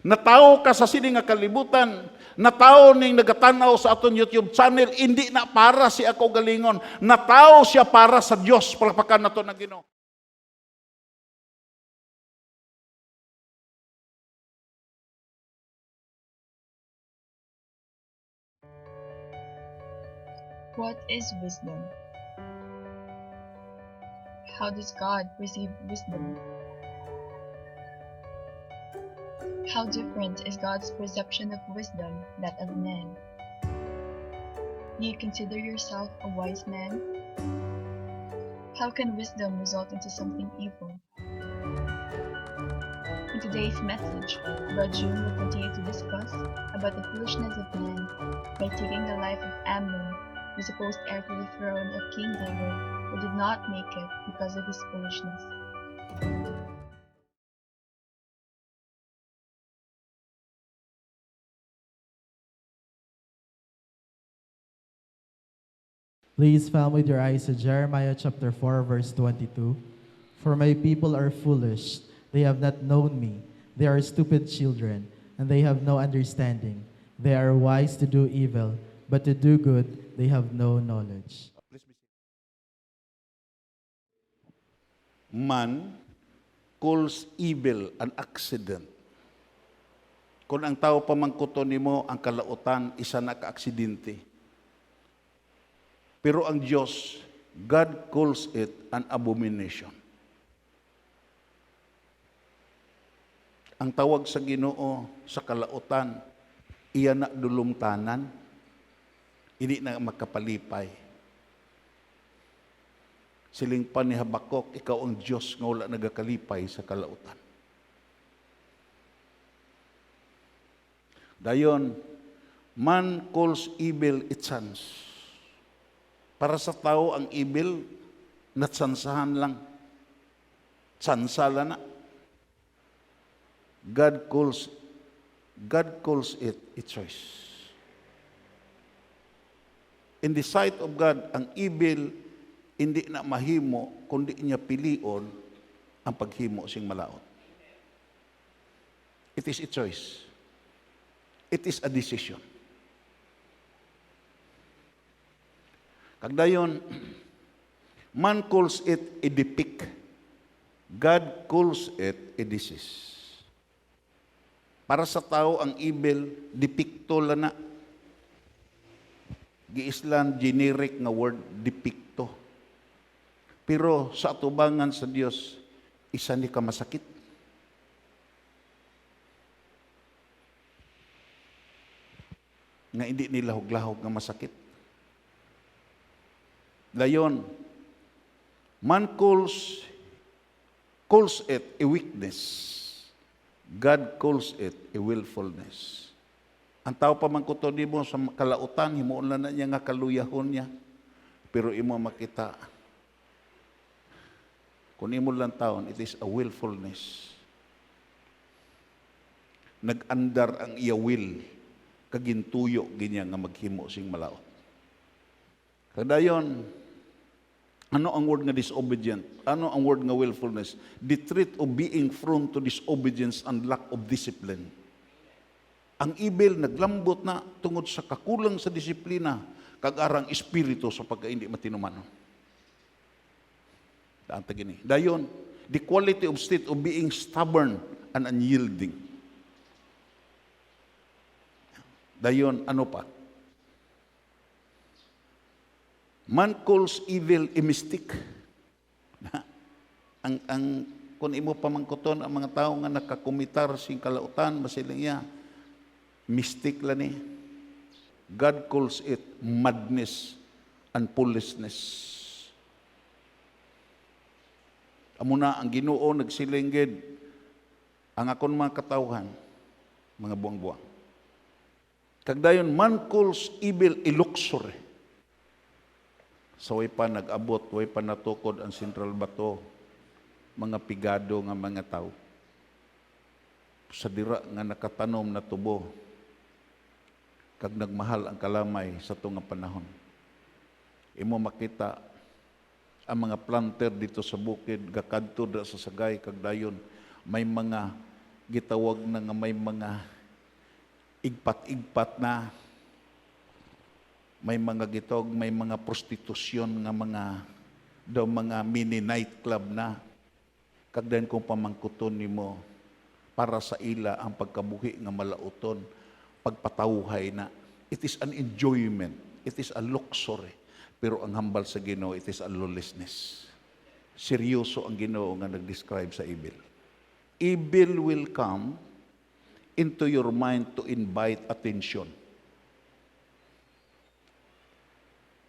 Natawo ka sa sini nga kalibutan, natawo ning nagatanaw sa aton YouTube channel, hindi na para si ako galingon, natawo siya para sa Dios, palakpakan nato na Ginoo. What is wisdom? How does God perceive wisdom? How different is God's perception of wisdom that of man? Do you consider yourself a wise man? How can wisdom result into something evil? In today's message, Brother June will continue to discuss about the foolishness of man by taking the life of Amnon, the supposed heir to the throne of King David, who did not make it because of his foolishness. Please follow with your eyes to Jeremiah chapter 4, verse 22. For my people are foolish, they have not known me. They are stupid children, and they have no understanding. They are wise to do evil, but to do good they have no knowledge. Man calls evil an accident. Kung ang tao pamangkuton nimo ang kalautan, isa na ka-aksidente. Pero ang Diyos, God calls it an abomination. Ang tawag sa Ginoo sa kalautan, iyan na dulumtanan, hindi na makapalipay. Siling pa ni Habakuk, ikaw ang Diyos nga wala nagakalipay sa kalautan. Dayon, man calls evil its sons. Para sa tao, ang evil, natsansahan lang. Tsansala na. God calls it a choice. In the sight of God, ang evil, hindi na mahimo, kundi niya pilion ang paghimo sing malaot. It is a choice. It is a decision. Kagdayon, man calls it a depict. God calls it a disease. Para sa tao, ang evil, depikto lang na. Giislan, generic nga word, depikto. Pero sa atubangan sa Dios, isa ni ka masakit. Nga hindi nilahog-lahog nga masakit. Dayon, man calls it a weakness. God calls it a willfulness. Ang tao pamangkuton nimo sa kalautan, himuon lang na niya nga kaluyahon niya. Pero imo makita, kung imo lang taon, it is a willfulness. Nag-andar ang iya will, kagintuyo ginya nga maghimo sing malaot. Kadayon, ano ang word nga disobedient? Ano ang word nga willfulness? The trait of being prone to disobedience and lack of discipline. Ang evil naglambot na tungod sa kakulang sa disiplina, kag-arang espiritu sa pagka hindi matinuman. Dayon, the quality of state of being stubborn and unyielding. Dayon, ano pa? Man calls evil a mystic. Kung imo pamangkuton ang mga tao nga nakakumitar sing kalautan, masiling niya, mystic lang ni. God calls it madness and foolishness. Amo na ang Ginoo nagsilinggid ang akon mga katawhan, mga buwang-buwang. Kagdayon, man calls evil a luxury. So way pa nag-abot, way pa natukod ang Central Bato, mga pigado nga mga tao. Sa dira nga nakatanom na tubo, kag nagmahal ang kalamay sa tunga panahon. Imo makita ang mga planter dito sa bukid, gakadto sa sagay, kag dayon, may mga gitawag na nga may mga igpat-igpat na, may mga gitawag, may mga prostitusyon nga mga mini nightclub na. Kagdayon kung pamangkuton nimo para sa ila ang pagkabuhi nga malauton, pagpatawhay na. It is an enjoyment. It is a luxury. Pero ang hambal sa Ginoo, it is a lawlessness. Seryoso ang Ginoo nga nag-describe sa evil. Evil will come into your mind to invite attention.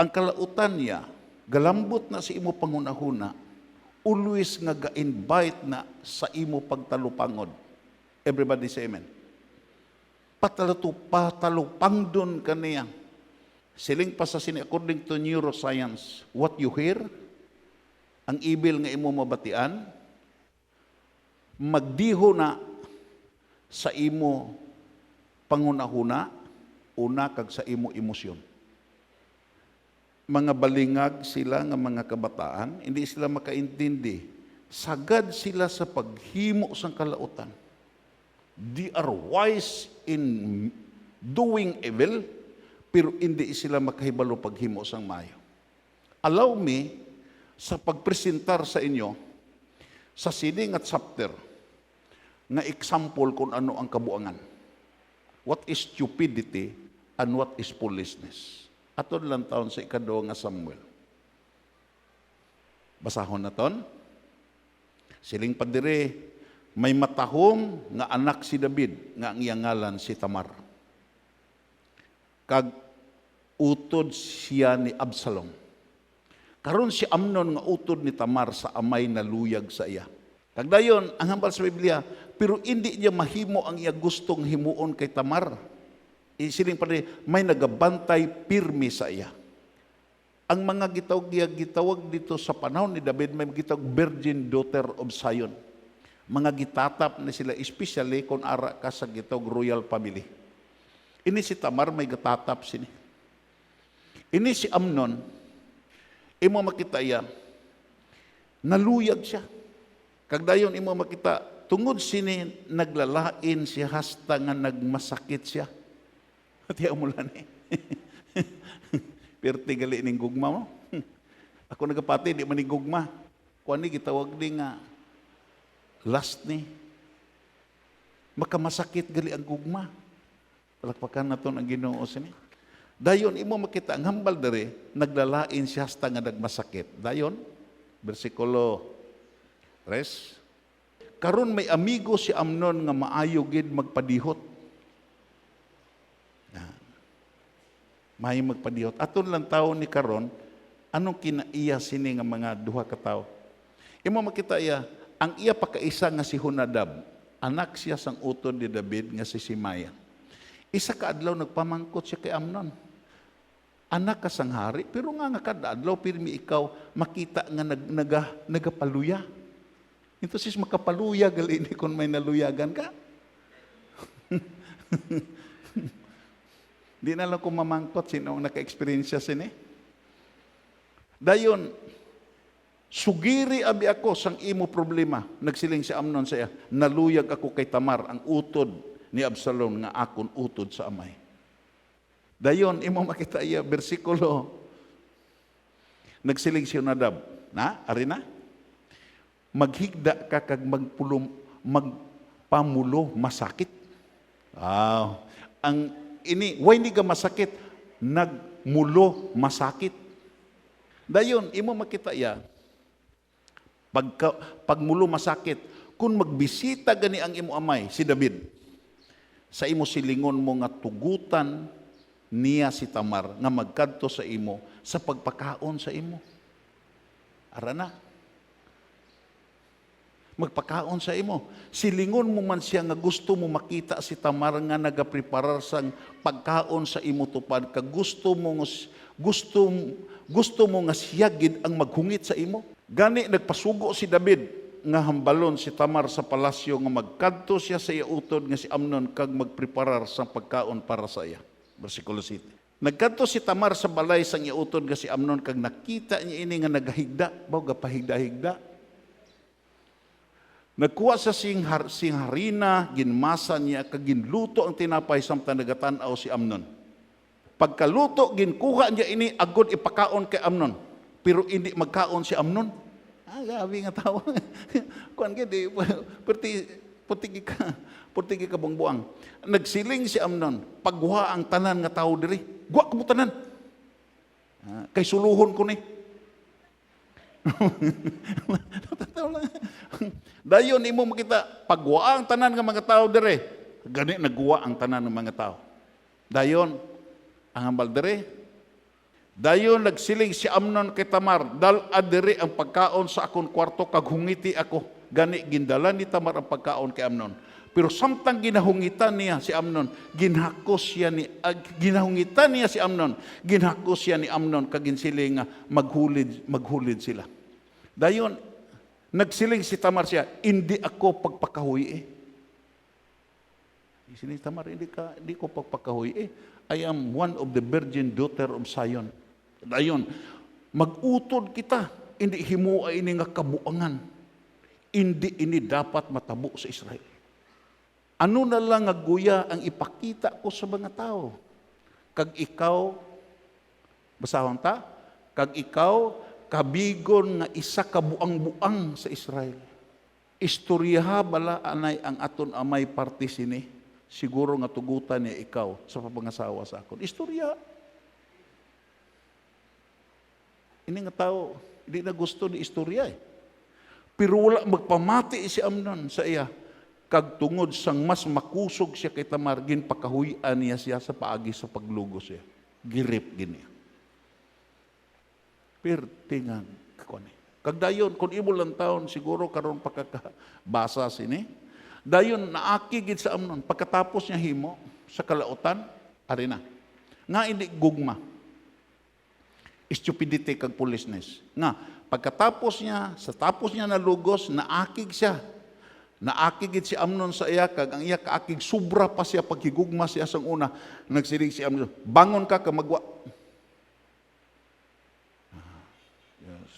Ang kalautan niya, galambot na sa imo pangunahuna, always nga ga-invite na sa imo pagtalupangod. Everybody say amen. Patalupang doon kaniya. Siling pa sa sini, according to neuroscience, what you hear, ang evil nga imo mabatian, magdiho na sa imo pangunahuna, una kag sa imo emosyon. Mga balingag sila nga mga kabataan, hindi sila makaintindi. Sagad sila sa paghimo sang kalautan. They are wise in doing evil, pero hindi sila makahibalo paghimo sang mayo. Allow me sa pagpresentar sa inyo sa sining at chapter nga example kung ano ang kabuangan. What is stupidity and what is foolishness. Aton lang taon sa ikaduha nga Samuel. Basahon na ton. Siling padire, may matahom nga anak si David, nga ang iyang ngalan si Tamar. Kag utod siya ni Absalom. Karon si Amnon nga utod ni Tamar sa amay na luyag sa iya. Kag dayon ang hambal sa Biblia, pero hindi niya mahimo ang iya gustong himuon kay Tamar. Siling pa rin, may nagabantay pirmi sa iya. Ang mga gitawag dito sa panahon ni David, may gitawag virgin daughter of Zion. Mga gitatap na sila, especially kung ara ka sa gitawag royal family. Ini si Tamar, may gitatap sini. Ini si Amnon, imo makita iya, naluyag siya. Kagdayon imo makita, tungod sini naglalain siya hasta nga nagmasakit siya. Pati amulan eh. Perti gali ning gugma mo. Ako nagapati, di man ni gugma. Kuan ni gitawag ni nga last ni. Makamasakit gali ang gugma. Palakpakan naton ang Ginoo sini. Dayon imo makita ang hambal dere, naglalain siya hasta nga nagmasakit. Dayon bersikulo 3. Karon may amigo si Amnon nga maayo gid magpadihot. May magpadihot. Aton lang tao ni karon, anong kinaiya sini nga mga duha ka tawo? Imo makita iya, ang iya pakaisa nga si Honadab, anak siya sang utod ni David nga si Simaya. Isa ka adlaw nagpamangkot siya kay Amnon. Anak ka sang hari, pero nga kada adlaw pirmi ikaw makita nga nagapaluya. Ito sis makapaluya gali ni kung may naluyagan ka. Di na lang kung mamangkot sino ang naka-experience sini. Dayon, sugiri abi ako sang imo problema. Nagsiling si Amnon sa iya, naluyag ako kay Tamar, ang utod ni Absalom nga akon utod sa amay. Dayon, imo makita iya, bersikulo, nagsiling si Nadab, na, ari na? Maghigda ka kag magpamulo, masakit. Ang ini, why ni ka masakit? Nagmulo, masakit. Dayon, imo makita iya, pagmulo masakit, kung magbisita gani ang imo amay, si David, sa imo silingon mo nga tugutan niya si Tamar, nga magkadto sa imo, sa pagpakaon sa imo. Ara na. Magpakaon sa imo. Silingon mo man siya nga gusto mo makita si Tamar nga nagapreparar sang pagkaon sa imo tupad, kag gusto mo nga siya gid ang maghungit sa imo. Gani nagpasugo si David nga hambalon si Tamar sa palasyo nga magkadto siya sa iya utod nga si Amnon kag magpreparar sang pagkaon para sa iya. Bersikulo 7. Nagkadto si Tamar sa balay sang iya utod nga si Amnon kag nakita niya ini nga nagahigda, baw gapahigda-higda. Nagkuha sa singharina, ginmasa niya, kaginluto ang tinapay samtang nagatanaw si Amnon. Pagkaluto, ginkuha niya ini, agod ipakaon kay Amnon. Pero hindi magkaon si Amnon. Gabi nga tao. Kuan gid, putigi ka bungbuang. Nagsiling si Amnon, pagwa ang tanan nga tao diri. Guwa ka mo tanan. Kay suluhon ko ni. Dayon imo makita pagwa ang tanan nga mga tao dire. Gani nagwa ang tanan ng mga tao. Dayon ang hambal dire. Dayon nagsiling si Amnon kay Tamar, dal adiri ang pagkaon sa akon kwarto kag hungiti ako. Gani gindala ni Tamar ang pagkaon kay Amnon. Pero samtang ginahungitan niya si Amnon, ginhakos siya ni Amnon kag ginsiling nga maghulid sila. Dayon nagsiling si Tamar siya, hindi ako pagpakahuy Sini Tamar, hindi ko pagpakahuy I am one of the virgin daughter of Zion. Dayon, mag-utod kita, hindi himuay ini nga kabuangan. Hindi ini dapat matabo sa Israel. Ano na lang nga guya ang ipakita ko sa mga tao? Kag ikaw, basahon ta? Kag ikaw, kabigon nga isa kabuang-buang sa Israel. Istoryaha bala anay ang aton amay parte sini. Siguro nga tugutan niya ikaw sa papangasawa sa akon. Istorya. Ini nga tao, hindi na gusto ni istorya Pero wala magpamati si Amnon sa iya. Kag tungod sang mas makusog siya kay Tamar, ginpakahuyan niya siya sa paagi sa paglugos siya. Girip gini. Pero tingan kakone. Kag dayon, kung imo lang taon, siguro karon pakakabasa sini. Dayon naakigid sa Amnon. Pagkatapos niya himo sa kalautan, ari na. Nga hindi gugma. Stupidity kag foolishness. Nga, pagkatapos niya, sa tapos niya nalugos, naakig siya. Naakigid si Amnon sa iya, kag ang iya kaakig, sobra pa siya paghigugma siya sang una. Nagsirig si Amnon, bangon ka magwa. Yes.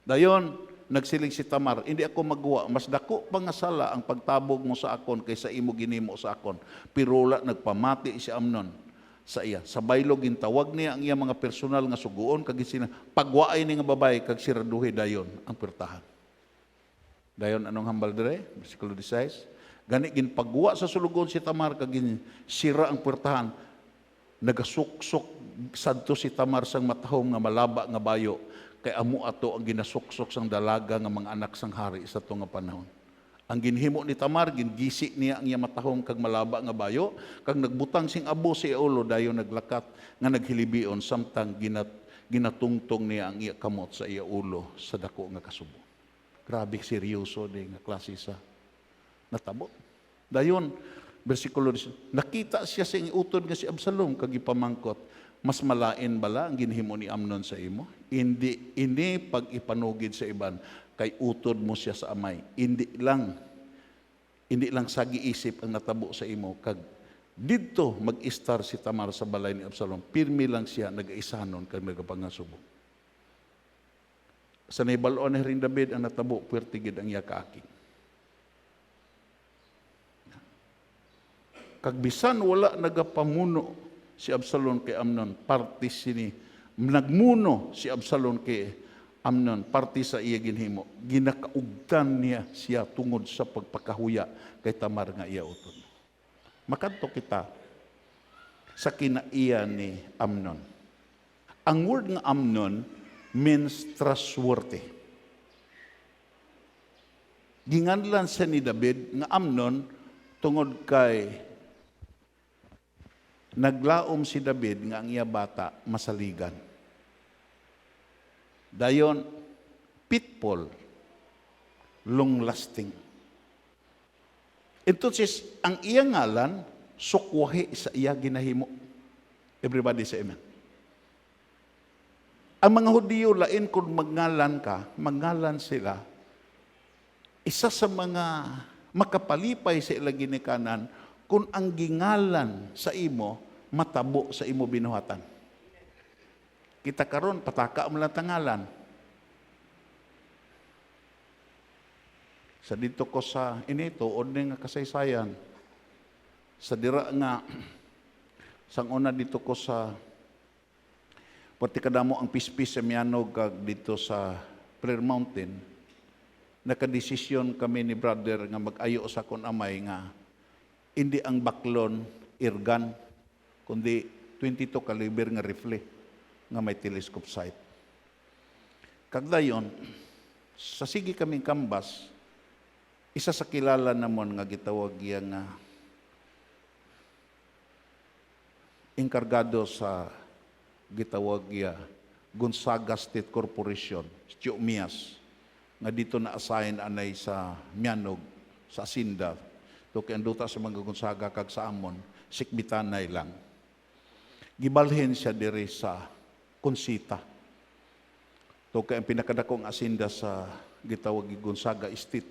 Dayon, nagsilig si Tamar, hindi ako magwa, mas dako pa nga sala ang pagtabog mo sa akon kaysa imo ginimo sa akon. Pero wala nagpamati si Amnon sa iya. Sa baylo gintawag niya ang iya mga personal nga suguon kag sina pagwaay ni nga babae kag siraduhi dayon ang pertahan. Dayon anong hambal dire? Bersikulo 16. Gani ginpagwa sa sulugon si Tamar kag sira ang pertahan. Nagasuksok sadto si Tamar sang matahom nga malaba nga bayo kay amo ato ang ginasuksok sang dalaga nga mga anak sang hari sa tuwa nga panahon. Ang ginhimo ni Tamar, gingisi niya ang iya matahom kag malaba nga bayo, kag nagbutang sing abo sa ulo dayon naglakat nga naghilibion samtang ginatungtong niya ang iya kamot sa iya ulo sa dako nga kasubo. Grabe seryoso di nga klase sa natabo. Dayon bersikulo 10, nakita siya sa utod nga si Absalom kag ipamangkot, mas malain bala ang ginhimo ni Amnon sa imo? Hindi pag ipanugid sa iban kay utod mo siya sa amay. Hindi lang sagi-isip ang natabo sa imo kag didto mag-istar si Tamar sa balay ni Absalom. Pirmi lang siya nag-aisanon kag nagapangasubo. Sa naibal-on ni rin David ang natabo puwertigid ang iya kaakig. Kag bisan wala nagapamuno si Absalom kay Amnon, parte sini nagmuno si Absalom kay Amnon, parte sa iya ginhimo, ginakaugtan niya siya tungod sa pagpakahuya kay Tamar nga iya utod. Makanto kita sa kinaiya ni Amnon. Ang word nga Amnon means trustworthy. Ginganlan sa ni David nga Amnon tungod kay naglaom si David nga ang iya bata masaligan. Dayon, pitfall, long-lasting. Entonces, ang iya ngalan, sukwahi sa iya ginahimo. Everybody say amen. Ang mga Hudiyo, lain kung magngalan sila, isa sa mga makapalipay sa ila ginikanan, kung ang gingalan sa imo, matabo sa imo binuhatan. Kita karon pataka mo lang tangalan. Sa dito ko sa tuod ni nga kasaysayan. Sa dira nga sang una dito ko sa pati kadamo ang pispis sa Mianog kag dito sa Prayer Mountain. Nakadesisyon kami ni brother nga mag-ayo sa kon amay nga hindi ang baklon irgan kundi 22 caliber nga rifle nga may telescope sight. Kagdayon sa sige kaming kambas, isa sa kilala namon nga gitawag iya nga enkargado sa gitawag iya Gonzaga State Corporation, Tio Mias, nga dito na-assign anay sa Mianog, sa Asinda. To kay anduta sa mga Gonzaga kag sa amon, sikbitanay lang. Gibalhin siya diri sa Consita. To kay ang pinakadakong asinda sa gitawag Gonzaga Estate.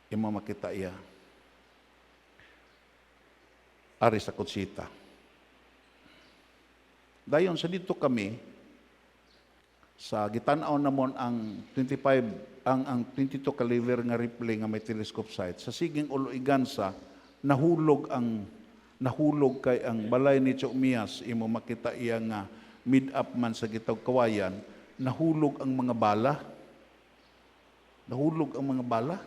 Imo makita iya. Ari sa Consita. Dayon sa dito kami sa gitan-aw namon ang 22 caliber nga rifle nga may telescope sight. Sa siging ulo igansa nahulog kay ang balay ni Tio Mias. Imo makita iya nga mid-up man sa gitawag kawayan, nahulog ang mga bala. Nahulog ang mga bala.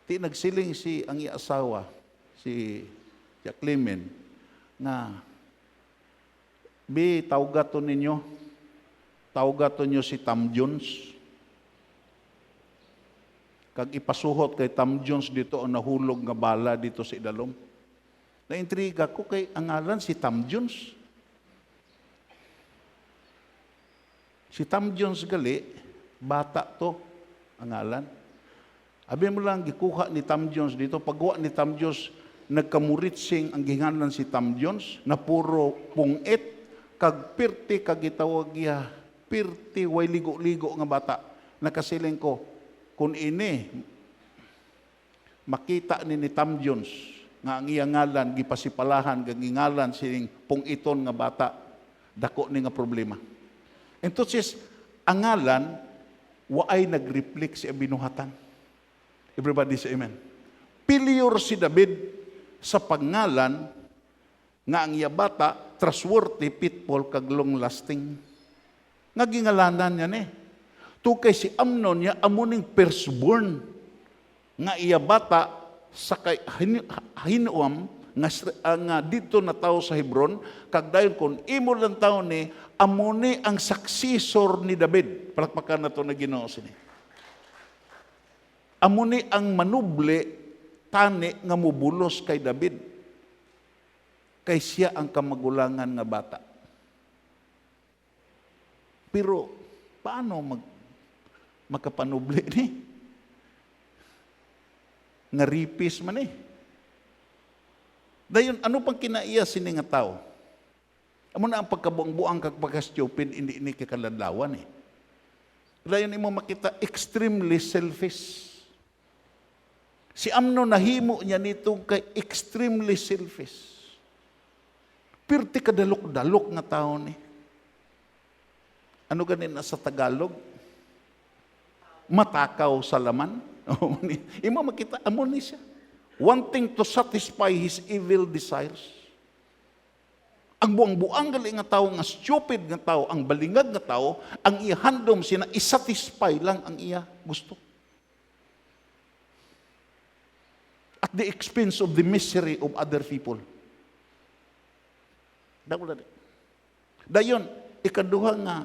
Ti nagsiling ang iya asawa, si Jacqueline, nga tawgaton ninyo si Tam Jones. Kag ipasuhot kay Tam Jones dito ang nahulog nga bala dito sa Idalom. Naintriga ko kay ang ngalan si Tam Jones. Si Tam Jones gali, bata to ang ngalan. Abi mo lang gikuha ni Tam Jones dito, pagwa ni Tam Jones nagkamuritsing ang gingalan si Tam Jones na puro pungit kag pirti kag gitawag iya pirti way ligo-ligo nga bata. Nakasiling ko kun ini makita ni Tam Jones nga ang iya ngalan gipasipalahan kag ngalan sining pungiton nga bata, dako ni nga problema. Entonces ang ngalan waay nagreflect sa binuhatan. Everybody say amen. Failure si David sa pangalan nga ang iya bata trustworthy, faithful, kag long lasting. Nga gingalanan niya ni. Tukay si Amnon niya amuning firstborn nga iya bata sa kay Hinuam nga dito na tao sa Hebron, kag dayon kon imo lang tao ni amuni ang successor ni David. Palakpakan na to na Ginoo sini. Amuni ang manuble tani nga mubulos kay David. Kay siya ang kamagulangan nga bata. Pero paano makapanuble ni? Nga ripis man eh. Dayon, ano pang kinaiya sini nga tao? Amo na ang pagkabuang-buang kag pagka-stupid, hindi ni kakaladlawan eh. Dayon imo makita extremely selfish. Si Amnon nahimo niya nito kay extremely selfish. Pirti kadalok-dalok nga tao ni. Ano ganin na sa Tagalog? Matakaw sa laman. Imo makita amo ni siya. Wanting to satisfy his evil desires. Ang buang-buang gali nga tao, nga stupid nga tao, ang balingag nga tao, ang iya handom sina isatisfy lang ang iya gusto. At the expense of the misery of other people. Dayon, ikaduha nga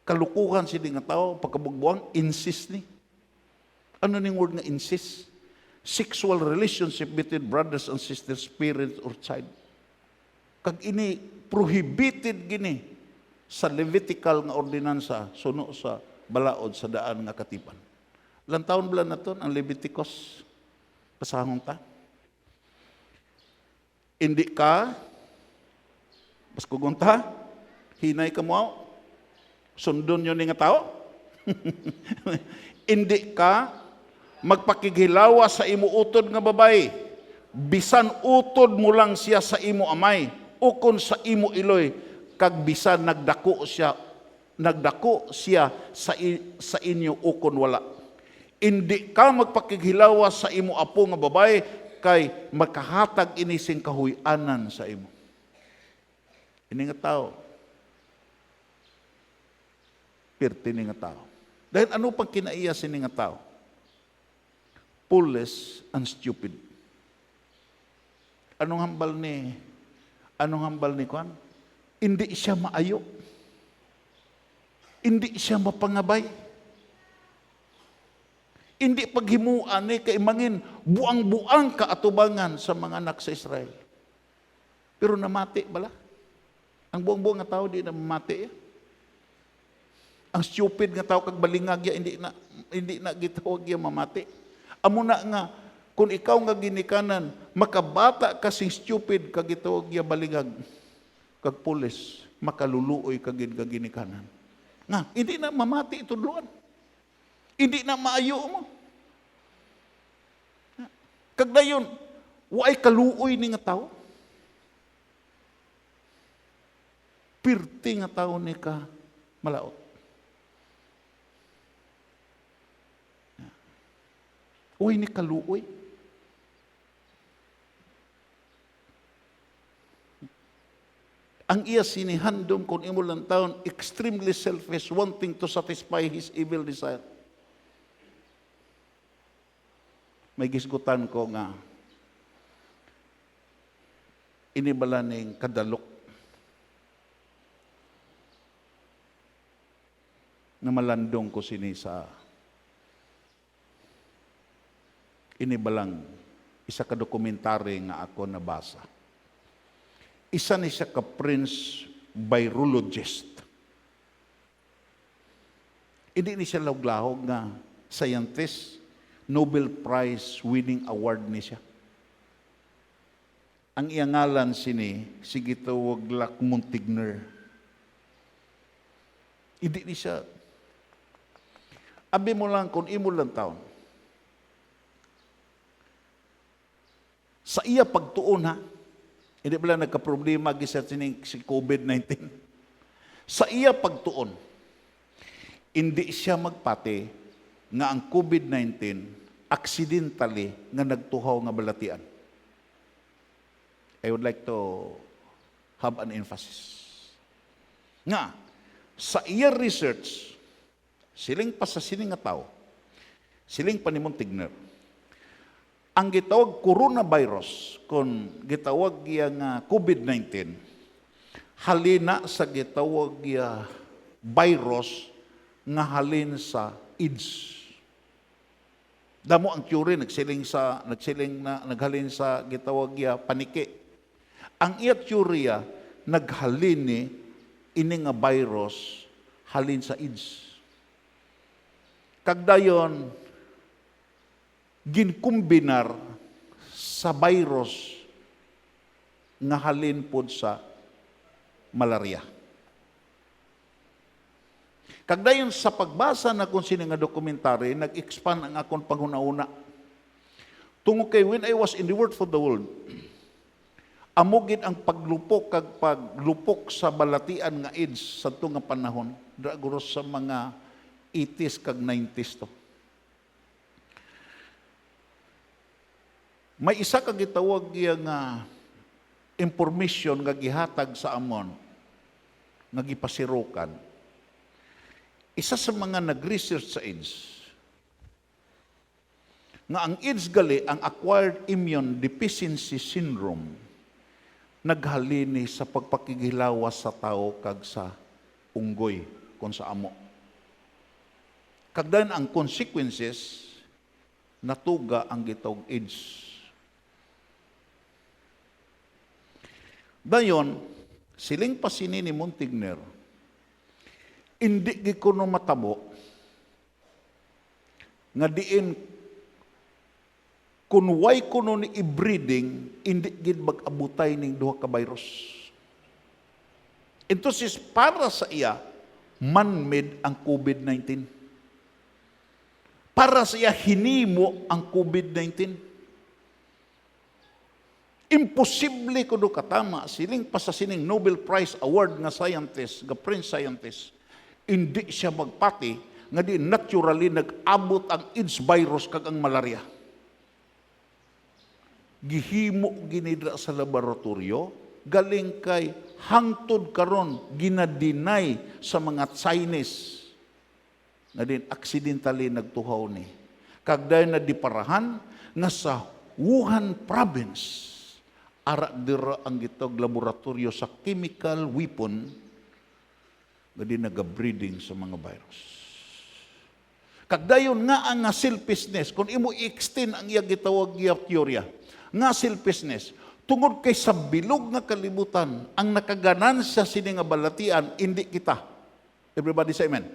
kalukuhan sila nga tao, pagkabugbuang, insist ni. Ano ning word nga insist? Sexual relationship between brothers and sisters, parents or child. Kag ini prohibited gini sa Levitical nga ordinansa suno sa balaod sa daan nga katipan. Ilang taon bala na to ang Leviticus? Pasahong ta? Hindi ka baskugunta, hinay ka mo, sundon yun nga tao. Hindi ka magpakigilawa sa imo utod nga babae, bisan utod mo lang siya sa imo amay, ukon sa imo iloy, kag bisan nagdako siya sa inyo ukon wala. Hindi ka magpakighilawa sa imo apo nga babae kay makahatag ini sing kahuy-anan sa imo. Ini nga tao. Pirti ni nga tao. Dahil ano pang kinaiya sini nga tao? Foolish and stupid. Anong hambal ni Kwan? Hindi siya maayo. Hindi siya mapangabay. Hindi paghimuan ni kay mangin buang-buang kaatubangan sa mga anak sa Israel. Pero namati bala. Ang buang-buang nga tao di na mamati ya. Ang stupid nga tao kag balingag ya hindi na gitawag ya mamati. Amo na nga kung ikaw nga ginikanan makabata kasing stupid kag gitawag ya balingag kag pulis makaluluoy kag ginikanan. Nga hindi na mamati tudloan. Hindi na maayo mo. Kag dayon waay kaluoy ni nga tao. Pirti nga tao ni ka malaot. Uy ni kaluoy. Ang iya sinihandom kung imo lang taon, extremely selfish, wanting to satisfy his evil desire. May gisgutan ko nga, inibala ning kadalok na malandong ko sini sa inibalang isa ka dokumentary nga ako nabasa. Isa ni siya ka Prince virologist. Hindi ni siya lawglahog nga scientist, Nobel Prize winning award ni siya. Ang iyang ngalan sini, si gitawag Lac Montigner. Hindi ni siya, abi mo lang kung imo lang taon, sa iya pagtuon ha, hindi pala nagka-problema gisat si COVID-19. Sa iya pagtuon, hindi siya magpati nga ang COVID-19 accidentally nga nagtuhaw nga balatian. I would like to have an emphasis. Nga, sa iya research, siling pa sa sining nga tao, siling pa ni Montigner, ang gitawag coronavirus, kung gitawag nga COVID-19, halina sa gitawag virus nga halin sa AIDS. Damo ang theory naghalin sa gitawag paniki. Ang iya theory naghalin ni ini nga virus halin sa AIDS. Kagdayon ginkumbinar sa virus nga halin pod sa malaria. Kagdayon sa pagbasa na kung sino nga dokumentary, nag-expand ang akong panghuna-una. Tungo kay when I was in the Word for the World, amugid ang paglupok kag paglupok sa balatian nga AIDS sa nga panahon, draguros sa mga 80s kag 90s to. May isa ka gitawag nga information nga gihatag sa amon nga gipasirukan. Isa sa mga nag-research sa AIDS nga ang AIDS gali ang acquired immune deficiency syndrome naghalini sa pagpakigilawas sa tao kag sa unggoy kon sa amo. Kagdan ang consequences natuga ang gitawag AIDS. Dayon, siling pasini ni Montigner, hindi ko no matabo nga diin kung way ko no ni i-breeding, hindi gid mag-abutay ning duha ka virus. Entonces, para sa iya, man-made ang COVID-19. Para sa iya, hinimo ang COVID-19. Imposible kuno katama siling pa sa sining Nobel Prize Award nga scientist, nga Prince scientist, hindi siya magpati nga di naturally nag-abot ang AIDS virus kag ang malaria. Gihimo ginidra sa laboratorio, galing kay hangtod karon ginadinay sa mga Chinese nga din accidentally nagtuhaw ni. Kag dayon na diparahan nga sa Wuhan province ara dira ang gitawag laboratorio sa chemical weapon nga di naga-breeding sa mga virus. Kag dayon nga ang selfishness, kung imo i-extend ang iya gitawag iya teorya, nga selfishness, tungod kay sa bilog nga kalibutan, ang nakaganansya sini nga balatian, hindi kita. Everybody say amen.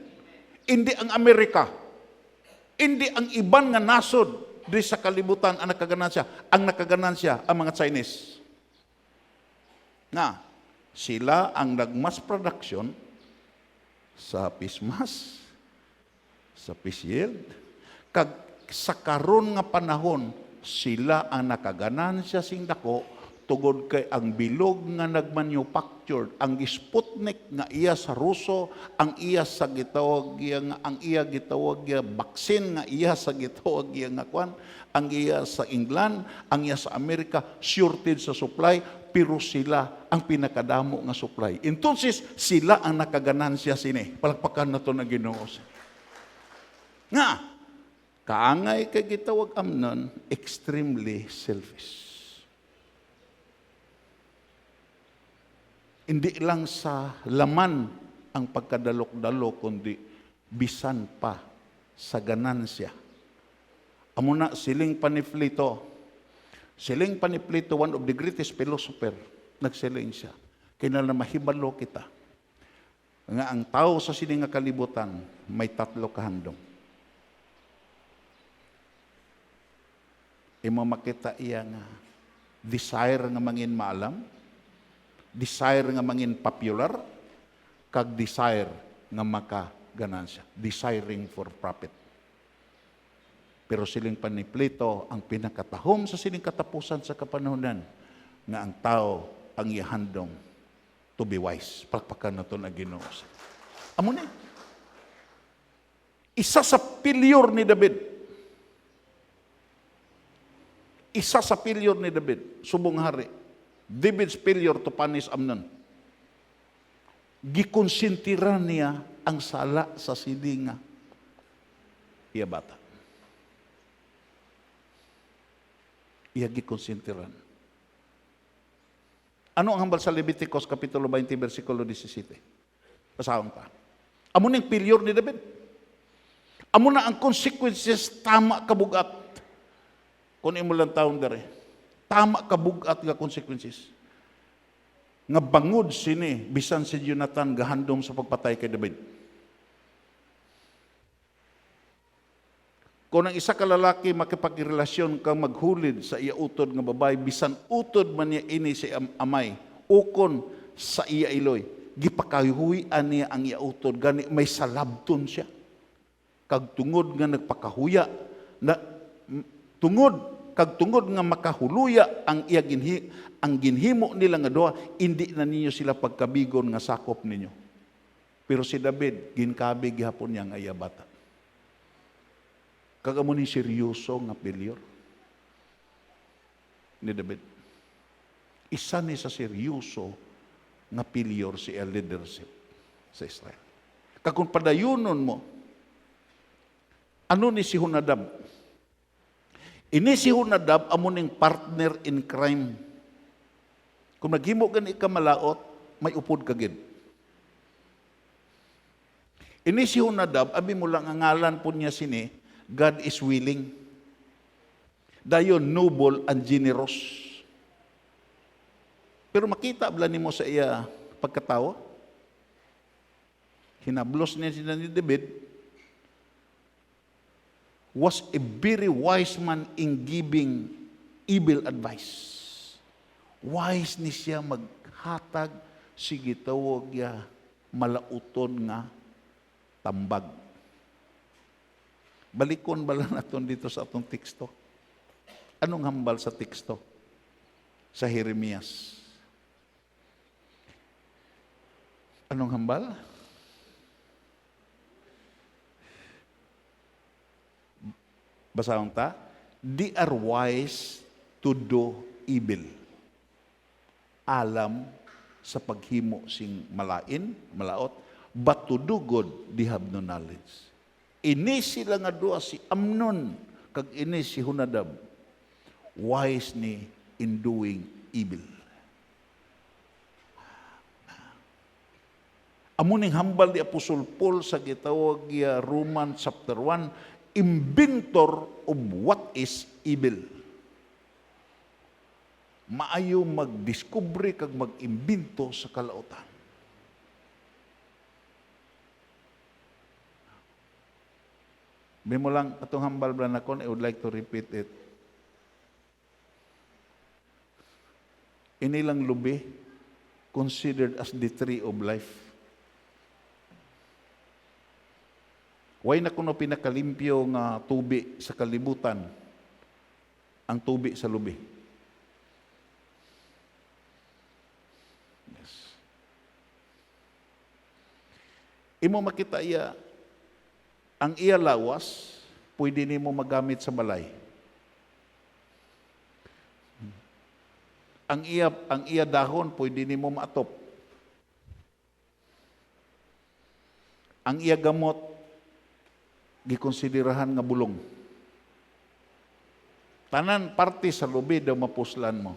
Hindi ang Amerika, hindi ang iban nga nasod di sa kalibutan ang nakaganansya. Ang nakaganansya ang mga Chinese. Na sila ang nagmass production sa face mask, sa face shield, kag sa karon nga panahon sila ang nakaganansya sing dako tungod kay ang bilog nga nagmanufactured, ang Sputnik nga iya sa Ruso, ang iya sa gitawag nga ang iya gitawag vaccine nga iya sa gitawag nga kwan, ang iya sa England, ang iya sa Amerika, shortage sa supply, pero sila ang pinakadamo nga supply. Entonces, sila ang nakaganansya sini. Palakpakan na to na Ginoo. Nga, kaangay kay gitawag amnon, extremely selfish. Hindi lang sa laman ang pagkadalok-dalok, kundi bisan pa sa ganansya. Amo na siling Paniflito. Siling Paniflito, one of the greatest philosopher, nagsiling siya. Kaya na mahibalo kita. Nga ang tao sa sining nga kalibutan, may tatlo kahandong. Imo makita iya nga desire nga mangin maalam, desire nga mangin popular, kag desire nga makaganansya, desiring for profit. Pero siling Paniflito ang pinakatahom sa sining katapusan sa kapanahonan nga ang tao ang ihandong to be wise. Pakpakan na ito na Ginoo. Amo ni. Isa sa failure ni David. Isa sa failure ni David, subong hari. David's failure to punish Amnon. Gikonsentiran niya ang sala sa silinga. Iya bata. Iya gikonsentiran. Ano ang hambal sa Leviticus Kapitulo 20, versikulo 17? Pasahon pa. Amo ning failure ni David. Amo na ang consequences tama kabugat. Kung imo lang taon dere. Tama kabugat nga consequences. Nga bangod sini bisan si Jonathan gahandom sa pagpatay kay David. Kung ang isa ka lalaki makipagrelasyon kang maghulid sa iya utod nga babae, bisan utod man niya ini si amay, ukon sa iya iloy, gipakahuyan niya ang iya utod, gani may salabton siya. Kag tungod nga nagpakahuya, tungod nga makahuluya ang iya ang ginhimo nila nga doa, hindi na ninyo sila pagkabigon nga sakop ninyo. Pero si David, ginkabi gihapon niya nga iya bata. Kagamo ni seryoso nga failure ni David. Isa ni sa seryoso nga failure si leadership sa Israel. Kag kung padayunon mo, ano ni si Honadab? Ini si Honadab amo ning partner in crime. Kung naghimo gani ka malaot, may upod kagid. Ini si Honadab, abi mo lang ang ngalan po niya sini, God is willing. Dayon noble and generous. Pero makita bala nimo sa iya pagkatao. Hinablos niya si David. Was a very wise man in giving evil advice. Wise ni siya maghatag sige tawag ya malauton nga tambag. Balikon bala naton dito sa atong teksto. Anong hambal sa teksto? Sa Jeremias. Anong hambal? Basahon ta, they are wise to do evil. Alam sa paghimo sing malain, malaot, but to do good, they have no knowledge. Ini sila nga duha, si Amnon, kag ini si Hunadab, wise ni in doing evil. Amuning hambal di Apostol Paul sa gitawag ya Roman chapter 1, inventor of what is evil. Maayo magdiskubre kag mag-imbento sa kalautan. Bimo lang atong hambal blanakon, I would like to repeat it. Inilang lubi considered as the tree of life. Way na kuno pinakalimpyo nga tubi sa kalibutan, ang tubi sa lubi. Yes. Imo makita iya, ang iya lawas, pwede nimo magamit sa balay. Ang iya dahon, pwede nimo maatop. Ang iya gamot, gikonsiderahan nga bulong. Tanan parte sa lubi daw mapuslan mo.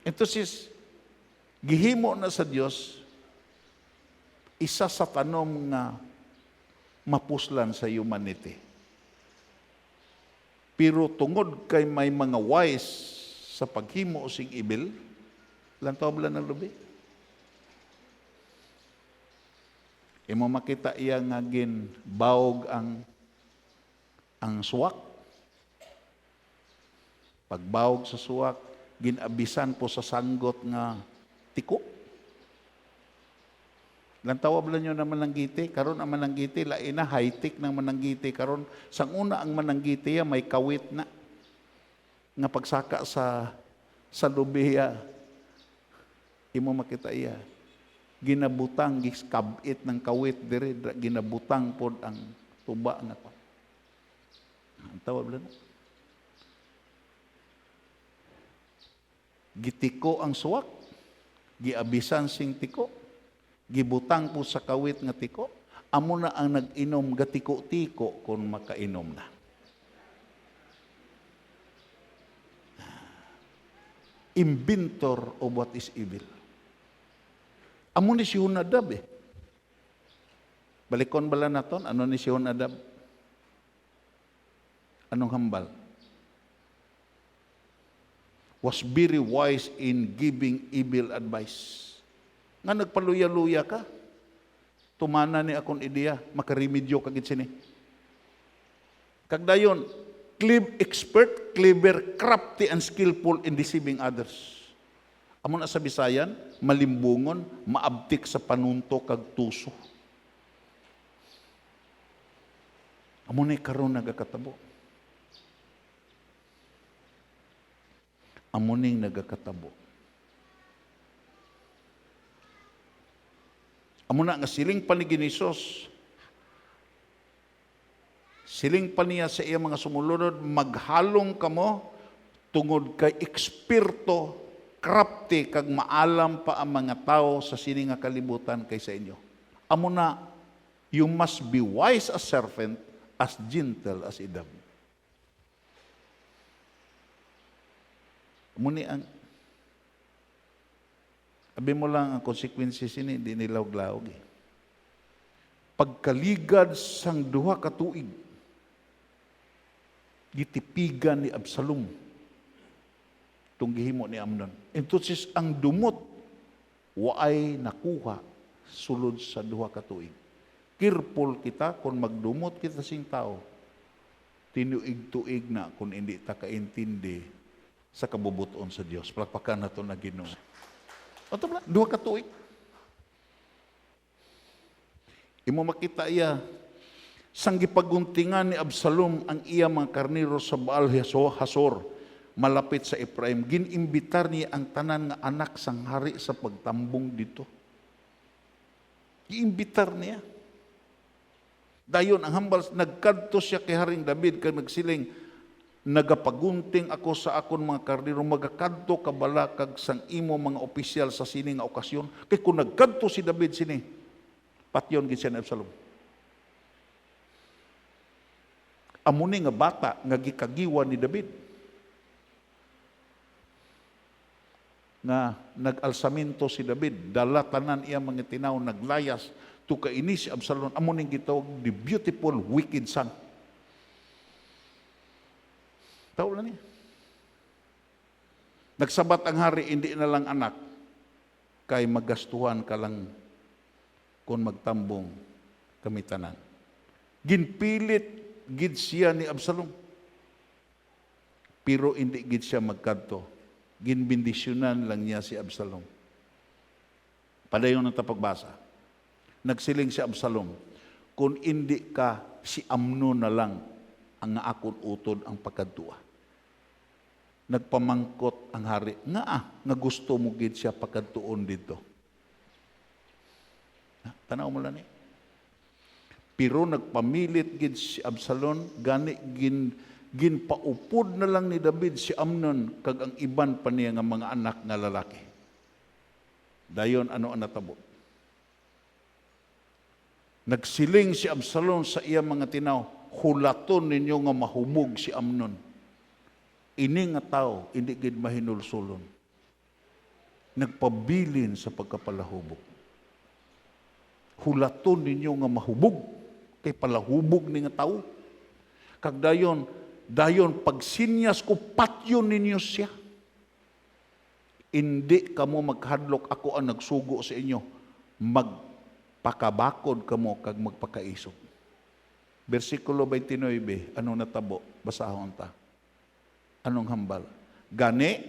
Ito sis, gihimo na sa Dios isa sa tanom nga mapuslan sa humanity. Pero tungod kay may mga wise sa paghimo sing ibil, lantaw bala ng lubi. Imo makita iya nga ginbawog ang suwak. Pagbawog sa suwak, ginabisan po sa sanggot nga tiko. Lantawa bala nyo na mananggiti, karon ang mananggiti, lain na high-tech ng mananggiti, karon sang una ang mananggiti may kawit na nga pagsaka sa lubiya. Imo makita iya. Ginabutang, giskabit ng kawit dire, ginabutang pod ang tuba nga pa. Ang tawag bala na. Gitiko ang suwak, giabisan sing tiko, gibutang po sa kawit nga tiko, amo na ang nag-inom gatiko-tiko kung makainom na. Inventor of what is evil. Amo ni si Hunadab eh. Balikon bala naton, ano ni si Hunadab? Anong hambal? Was very wise in giving evil advice. Nga nagpaluya-luya ka, tumana ni akong ideya, makarimedyo kagit sini. Kagdayon, expert, clever, crafty, and skillful in deceiving others. Amo na sa Bisayan, malimbungon, maabtik sa panunto kag tuso. Amo na karon nagakatabo. Amo ning nagakatabo. Amo na nga siling paniginisos. Siling pa niya sa iya mga sumulunod, maghalong kamo tungod kay eksperto, crafty, kag maalam pa ang mga tao sa sini nga kalibutan kaysa inyo. Amo na, you must be wise as serpent, as gentle as a dove. Amo ni ang, abi mo lang ang consequences ini, di nilawag-lawag eh. Pagkaligad sang duha ka tuig, gitipigan ni Absalom itong gihimo ni Amnon. Entonces, ang dumot, waay nakuha sulod sa duha ka tuig. Careful kita kung magdumot kita sing tao, tinuig-tuig na kung hindi ta kaintindi sa kabubuton sa Dios. Palakpakan na ito na Ginoo. Oto ba? Duha ka tuig. Imo makita iya, sang gipaguntingan ni Absalom ang iya mga karnero sa Baal Hasor, malapit sa Ephraim, ginimbitar niya ang tanan nga anak sang hari sa pagtambong dito. Giimbitar niya. Dayon ang hambal, nagkadto siya kay Haring David kag nagsiling, nagapagunting ako sa akon mga karnero, magakadto kabala kag sang imo mga opisyal sa sini nga okasyon. Kay kung nagkadto si David sini, patyon gid siya ni Absalom. Amuni nga bata nga gikagiwan ni David, nga nag-alsamento si David, dala tanan iya mga tinaw, naglayas, to kaini si Absalom, amuning gitawag the beautiful wicked son. Tao na niya. Nagsabat ang hari, hindi na lang anak, kay magastuhan ka lang kung magtambong kami tanan. Ginpilit gid siya ni Absalom, pero hindi gid siya magkadto. Ginbindisyonan lang niya si Absalom. Padayon ang tapagbasa. Nagsiling si Absalom, kung hindi ka, si Amnon na lang ang akon utod ang pagkadtua. Nagpamangkot ang hari, nga gusto mo gid siya pagkadtuon dito. Tanaw mo lang eh. Pero nagpamilit gid si Absalom, gani ginpaupod na lang ni David si Amnon kag ang iban pa niya nga mga anak nga lalaki. Dayon ano ang natabo? Nagsiling si Absalom sa iya mga tinaw, hulaton ninyo nga mahumog si Amnon. Ini nga tao, hindi gid mahinulsulon. Nagpabilin sa pagkapalahubog. Hulaton ninyo nga mahubog, kay palahubog ni nga tao. Kag dayon pagsinyas ko, patyon ninyo siya. Hindi kamo maghadlok, ako ang nagsugo sa inyo. Magpakabakod kamo kag magpakaisog. Versikulo 29, ano natabo? Basahon ta. Anong hambal? Gani,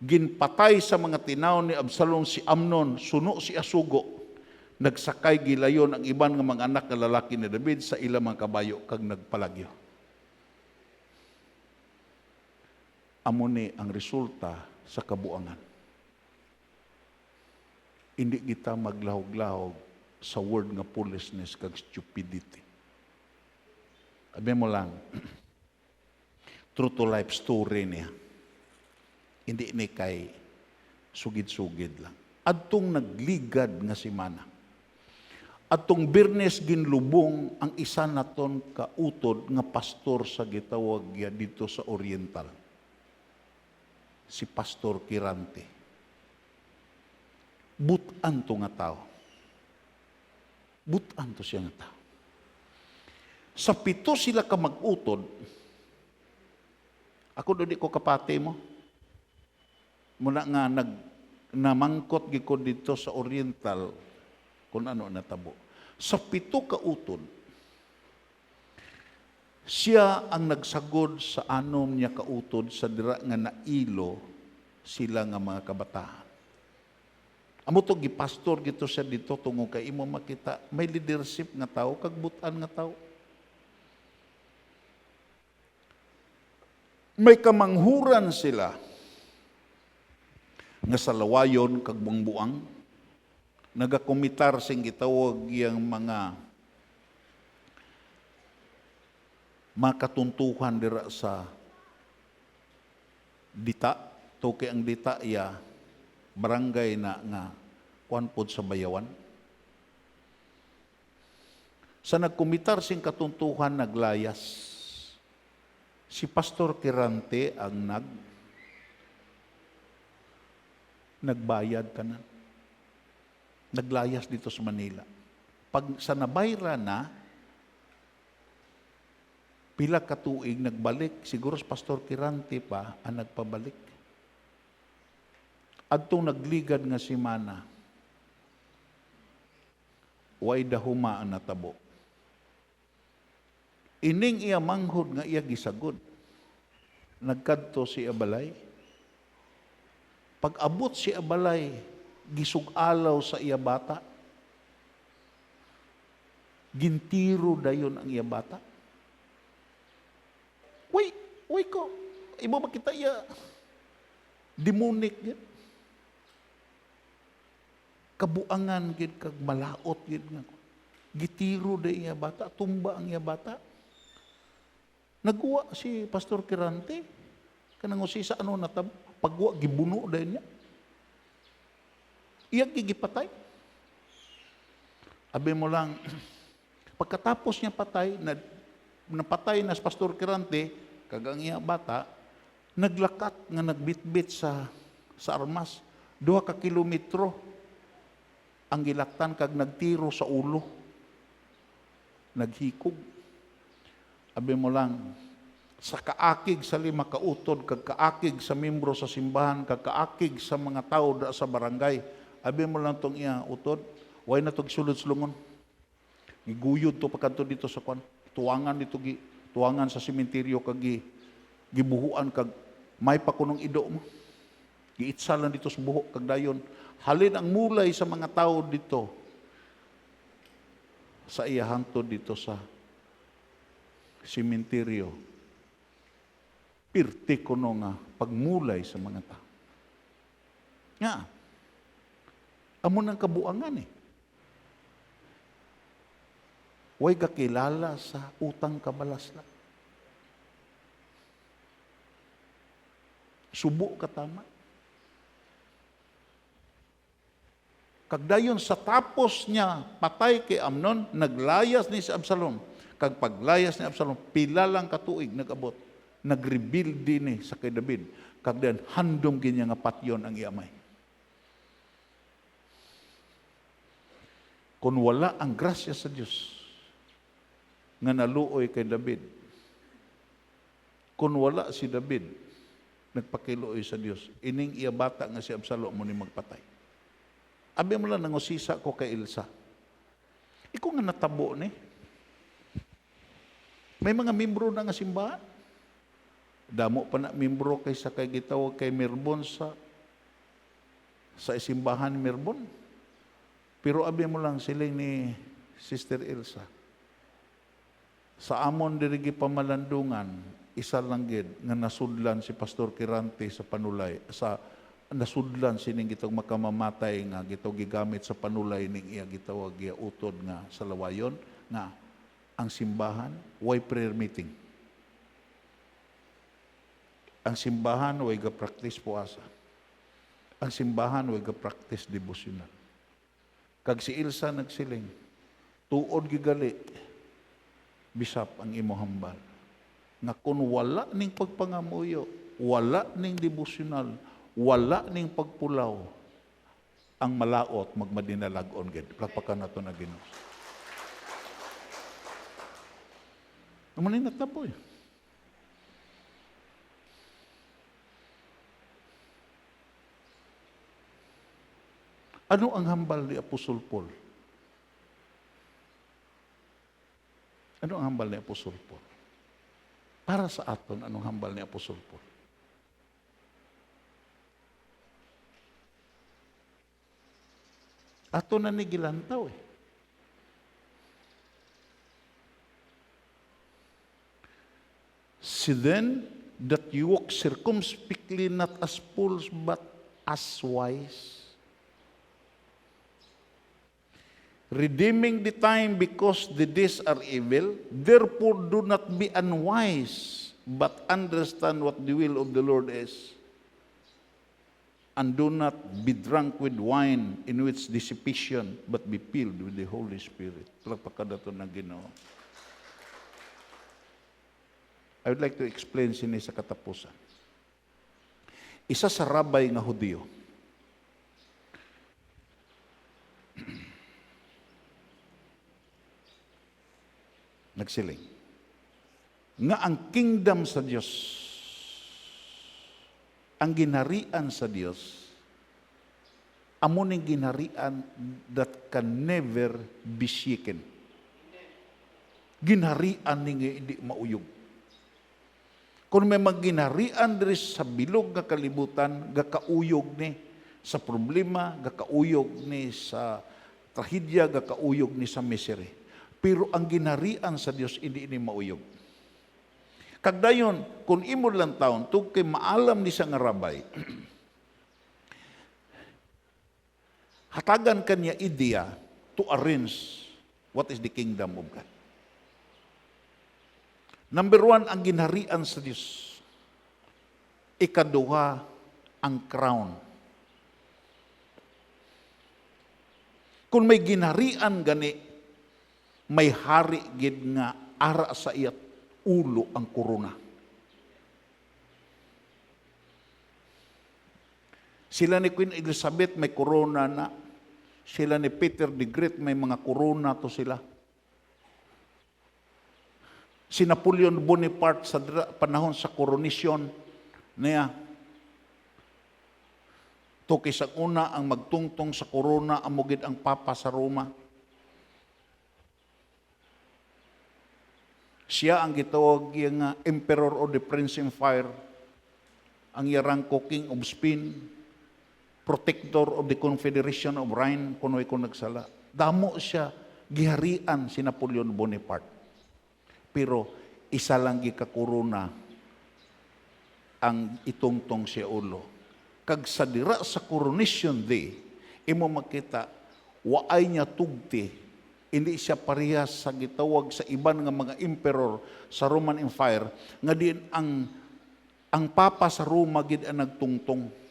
ginpatay sa mga tinaw ni Absalom si Amnon, suno si Asugo. Nagsakay gilayon ang iban nga mga anak na lalaki ni David sa ilang mga kabayo kag nagpalagyo. Amuni ang resulta sa kabuangan. Hindi kita maglahog-lahog sa word nga foolishness kag stupidity. Sabi mo lang, true to life story niya. Hindi ni kay sugid-sugid lang. Adtong nagligad nga si Mana. Atong Birnes ginlubong ang isa naton kautod nga pastor sa gitawag ya dito sa Oriental. Si Pastor Kirante. Butan to nga tao. Butan to siya nga tao. Sa 7 sila ka mag-utod, ako doon di ko kapate mo. Muna nga namangkot giko dito sa Oriental, kung ano natabo. Sa 7 ka utod, siya ang nagsagod sa anom niya kautod sa dira nga nailo sila nga mga kabataan. Amo to gipastor gito siya dito tungo kay imo makita may leadership nga tao kag butan nga tao. May kamanghuran sila nga sa lawayon kag buang-buang, nagakomitar sing gitawag yang mga makatuntuhan dira sa dita, toke ang dita iya barangay na nga kuanpod sa Bayawan. Sa nagkomitar sing katuntuhan naglayas, si Pastor Kirante ang nagbayad kanan. Naglayas dito sa Manila. Pag sa nabayra na, pila ka tuig nagbalik, siguro si Pastor Kirante pa ang nagpabalik. Adtong nagligad nga si Mana, way dahuma ang natabo. Ining iya manghod nga iya gisagod. Nagkadto si Abalay. Pag abot si Abalay, gisugalaw sa iya bata. Gintiro dayon ang iya bata. Uy ko, ibo makita iya demonic gid. Kabuangan gid kag malaot gid nga. Gitiro da iya bata, tumba ang iya bata. Nagwa si Pastor Kirante, kanang usisa ano natab, pagwa gibuno da niya. Iya gigipatay. Abi mo lang, pagkatapos niya patay, napatay na si Pastor Kirante, kagang iya bata, naglakat nga nagbitbit sa armas. 2 ka kilometro ang gilaktan kag nagtiro sa ulo. Naghikog. Abi mo lang, sa kaakig sa 5 ka utod, kag kaakig sa membro sa simbahan, kag kaakig sa mga tao da sa barangay, abi mo lang tong iya utod, way na tog sulod-sulungon. Giguyod to pagkanto dito sa kwan. Tuwangan dito tuwangan sa sementeryo kag gibuhuan kag may pakunong ido mo. Giitsalan dito sa buhok kag dayon. Halin ang mulay sa mga tao dito sa iya hangtod dito sa sementeryo. Pirti kuno nga pagmulay sa mga tao. Nga, amo ng kabuangan eh. Way kakilala sa utang kabalaslan. Subo ka tama. Kagdayon sa tapos niya patay kay Amnon, naglayas ni si Absalom. Kag paglayas ni Absalom, pila lang katuig nagabot. Nag-rebuild din sa kay David. Kagdayon handom ginya nga patyon ang iamay. Kung wala ang grasya sa Dios nga naluoy kay David, kung wala si David nagpakiluoy sa Dios, ining iya bata nga si Absalom mo ni magpatay. Abi mo lang nangusisa ko kay Elsa. Ikaw nga natabo ni. May mga membro na nga simbahan. Damo pa na membro kaysa kay gitawag kay Merbon sa simbahan ni Merbon. Pero abi mo lang siling ni Sister Elsa. Sa amon dirigi pamalandungan, isa lang gid nga nasudlan si Pastor Kirante sa panulay nasudlan sining gitong makamamatay nga gitong gigamit sa panulay ning iya gitawag iya utod nga sa lawayon nga ang simbahan way prayer meeting. Ang simbahan way ga-practice puasa. Ang simbahan way ga-practice devotional. Kag si Elsa nagsiling, tuod gigali bisap ang imo hambal. Nga kung wala ning pagpangamuyo, wala ning devotional, wala ning pagpulaw, ang malaot magmadinalagon gid. Plakpakan nato na Ginoo. Amo ni nataboy. Ano ang hambal ni Apostol Paul? Ano ang hambal ni Apostol Paul? Para sa aton, anong hambal ni Apostol Paul? Ato na ni gilantaw eh. See then that you walk circumspectly, not as fools, but as wise. Redeeming the time because the days are evil. Therefore do not be unwise, but understand what the will of the Lord is. And do not be drunk with wine in which dissipation, but be filled with the Holy Spirit. Palagpakadato na Ginoo. I would like to explain sini sa katapusan. Isa sa rabay nga Hudyo, nagsiling, nga ang kingdom sa Diyos, ang ginharian sa Diyos, amo ning ginharian that can never be shaken. Ginharian ning hindi mauyog. Kung may magginharian diri sa bilog nga kalibutan, gakauyog ni sa problema, gakauyog ni sa trahedya, gakauyog ni sa misery. Pero ang ginharian sa Dios hindi ini mauyog. Kagdayon, kung imo lang taon, tug kay maalam ni sa nga rabay, hatagan kanya idea to arrange What is the kingdom of God? Number 1, ang ginharian sa Diyos. Ikaduha, ang crown. Kung may ginharian gani, may hari gid nga ara sa iyat ulo ang korona. Sila ni Queen Elizabeth may korona na. Sila ni Peter the Great may mga korona to sila. Si Napoleon Bonaparte sa panahon sa coronation niya, to kisang una ang magtungtong sa korona amugid ang Papa sa Roma. Siya ang gitawag nga Emperor of the Prince Empire, ang yarangko King of Spain, Protector of the Confederation of Rhine, kunoy ko nagsala. Damo siya, giharian si Napoleon Bonaparte. Pero isa lang gikakorona ang itungtong siya ulo. Kag sa dira sa coronation day, imo makita, waay niya tugti, hindi siya parehas sa gitawag sa iban nga mga emperor sa Roman Empire, nga din ang Papa sa Roma gid ang nagtungtong.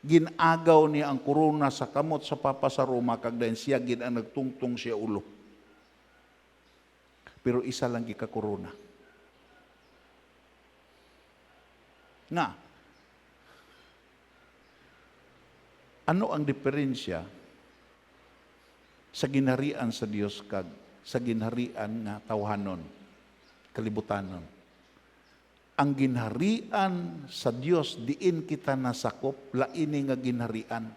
Ginagaw niya ang korona sa kamot sa Papa sa Roma, kag dayon siya gid ang nagtungtong siya ulo. Pero isa lang gika-korona. Nga, ano ang diferensya sa ginharian sa Dios kag sa ginharian nga tawhanon, kalibutanon? Ang ginharian sa Dios diin kita nasakop, laini nga ginharian.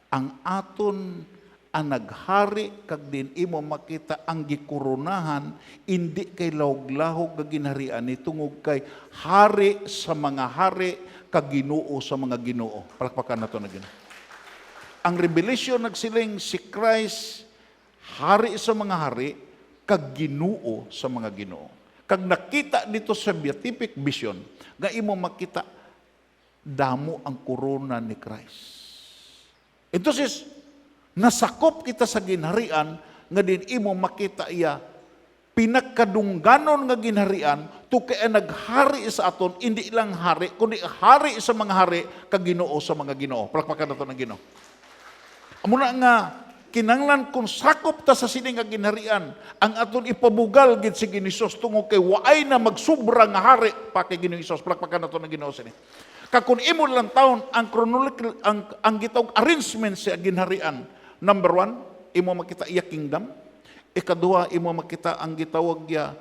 Ang aton ang naghari kag din imo makita ang gikuronahan indi kay lahog-lahog nga ginharian ni tungod kay hari sa mga hari kag Ginoo sa mga Ginoo. Palakpakan nato na Ginoo. Ang revelation nagsiling si Christ hari sa mga hari kag Ginoo sa mga Ginoo. Kag nakita dito sa beatific vision nga imo makita damo ang korona ni Christ. Entonces nasakop kita sa ginharian nga din imo makita iya pinagkadungganon nga ginharian to kay naghari sa aton, hindi lang hari kundi hari sa mga hari kag Ginoo sa mga Ginoo. Palakpakan nato ng Ginoo. Amo na nga kinanglan kung sakop ta sa sining nga ginharian ang aton ipabugal gid si Ginisos tungod kay waay na magsubra nga hari pa kay Ginoong Hesus. Palakpakan nato ng Ginoo sini. Kakun imo lang taon ang chronological ang gitawag arrangement sa ginharian. Number 1, imo makita iya kingdom. Ikaduha, imo makita ang gitawag ya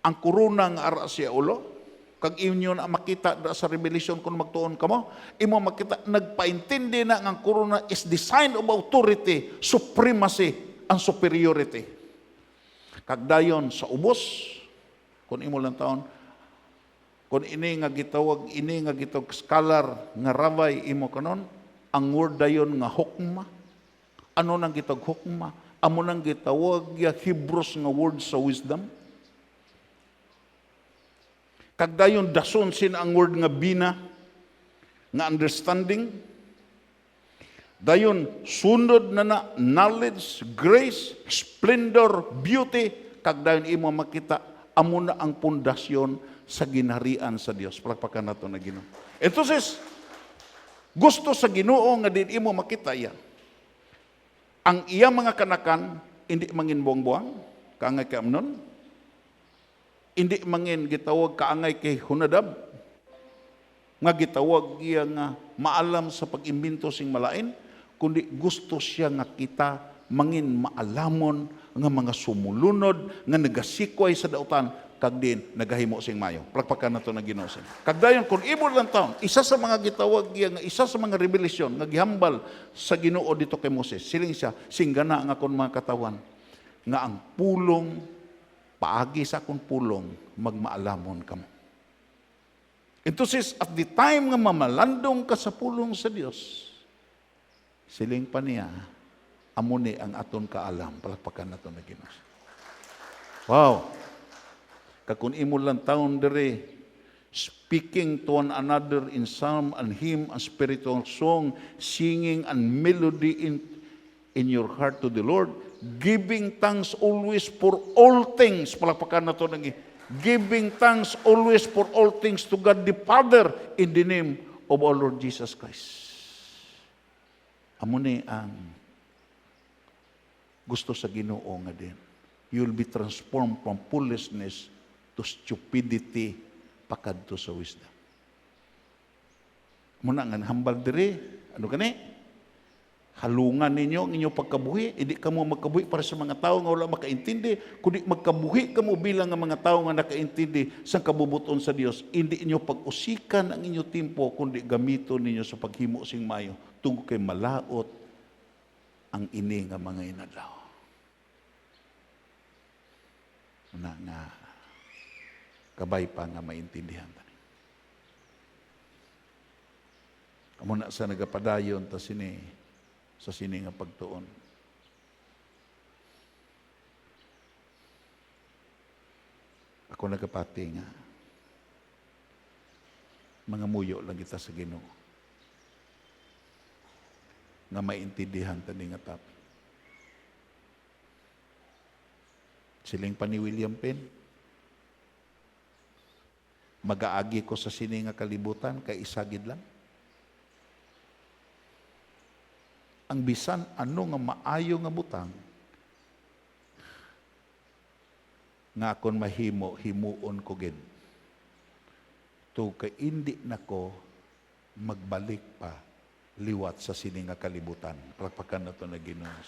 ang korona nga ara siya ulo. Kag inyo na makita sa Revelation kung magtuon kamo, imo makita nagpaintindi na ang korona is the sign of authority, supremacy, and superiority. Kag dayon sa ubos, kung imo lang taon, kung ini nga gitawag scholar nga rabbi imo kanon, ang word dayon nga hukma. Ano nang gitawag hukma? Amo nang gitawag ya Hebrews nga word sa wisdom. Kag dayon dason sin ang word nga bina, nga understanding. Dayon sunod na knowledge, grace, splendor, beauty. Kag dayon imo makita amo na ang pundasyon sa ginharian sa Dios. Palakpakan nato na Ginoo. Entonces, gusto sa Ginoo nga din imo makita iya. Ang iya mga kanakan, hindi mangin buang-buang, kaangay kay Amnon. Hindi mangin gitawag kaangay kay Hunadab. Nga gitawag iya nga maalam sa pag-imbento sing malain, kundi gusto siya nga kita mangin maalamon nga mga sumulunod, nga nagasikway sa dautan, kag din nagahimo sing mayo. Palakpakan nato na Ginoo. Kag dayon kun imo lang taon, isa sa mga gitawag nga isa sa mga revelasyon nga gihambal sa Ginoo dito kay Moses. Siling siya, singgana nga kon mga katawan nga ang pulong paagi sa akong pulong magmaalamon kamo. Entonces at the time nga mamalandong ka sa pulong sa Dios, siling pa niya amo ni ang aton kaalam. Palakpakan nato na Ginoo. Wow. Kakun imo lang taon dere, speaking to one another in psalm and hymn and spiritual song, singing and melody in your heart to the Lord, Giving thanks always for all things. Palakpakan na to nang giving thanks always for all things to God the Father in the name of our Lord Jesus Christ. Amo ni ang gusto sa Ginoo nga din. You will be transformed from foolishness to stupidity pakadto sa wisdom. Muna nga hambal diri, ano gani? Halungan ninyo ang inyong pagkabuhi. Hindi ka mo magkabuhi para sa mga tao nga wala makaintindi. Kundi magkabuhi ka mo bilang nga mga tao nga nakaintindi sa kabubuton sa Dios. Hindi inyo pag-usikan ang inyong timpo, kundi gamiton ninyo sa paghimo sing mayo. Tungkol kay malaot ang ini nga mga inadlaw. Na nga kabay pa nga maintindihan tani. Amo na sa nagapadayon ta sini sa sini nga pagtuon. Ako nagapati nga mga muyo lang kita sa Ginoo nga maintindihan tani nga topic. Siling pa ni William Penn, mag-aagi ko sa sini nga kalibutan kay isagid lang. Ang bisan ano nga maayo nga butang nga akon mahimo himuon ko gid to kay indi nako magbalik pa liwat sa sini nga kalibutan. Palakpakan nato na Ginoo.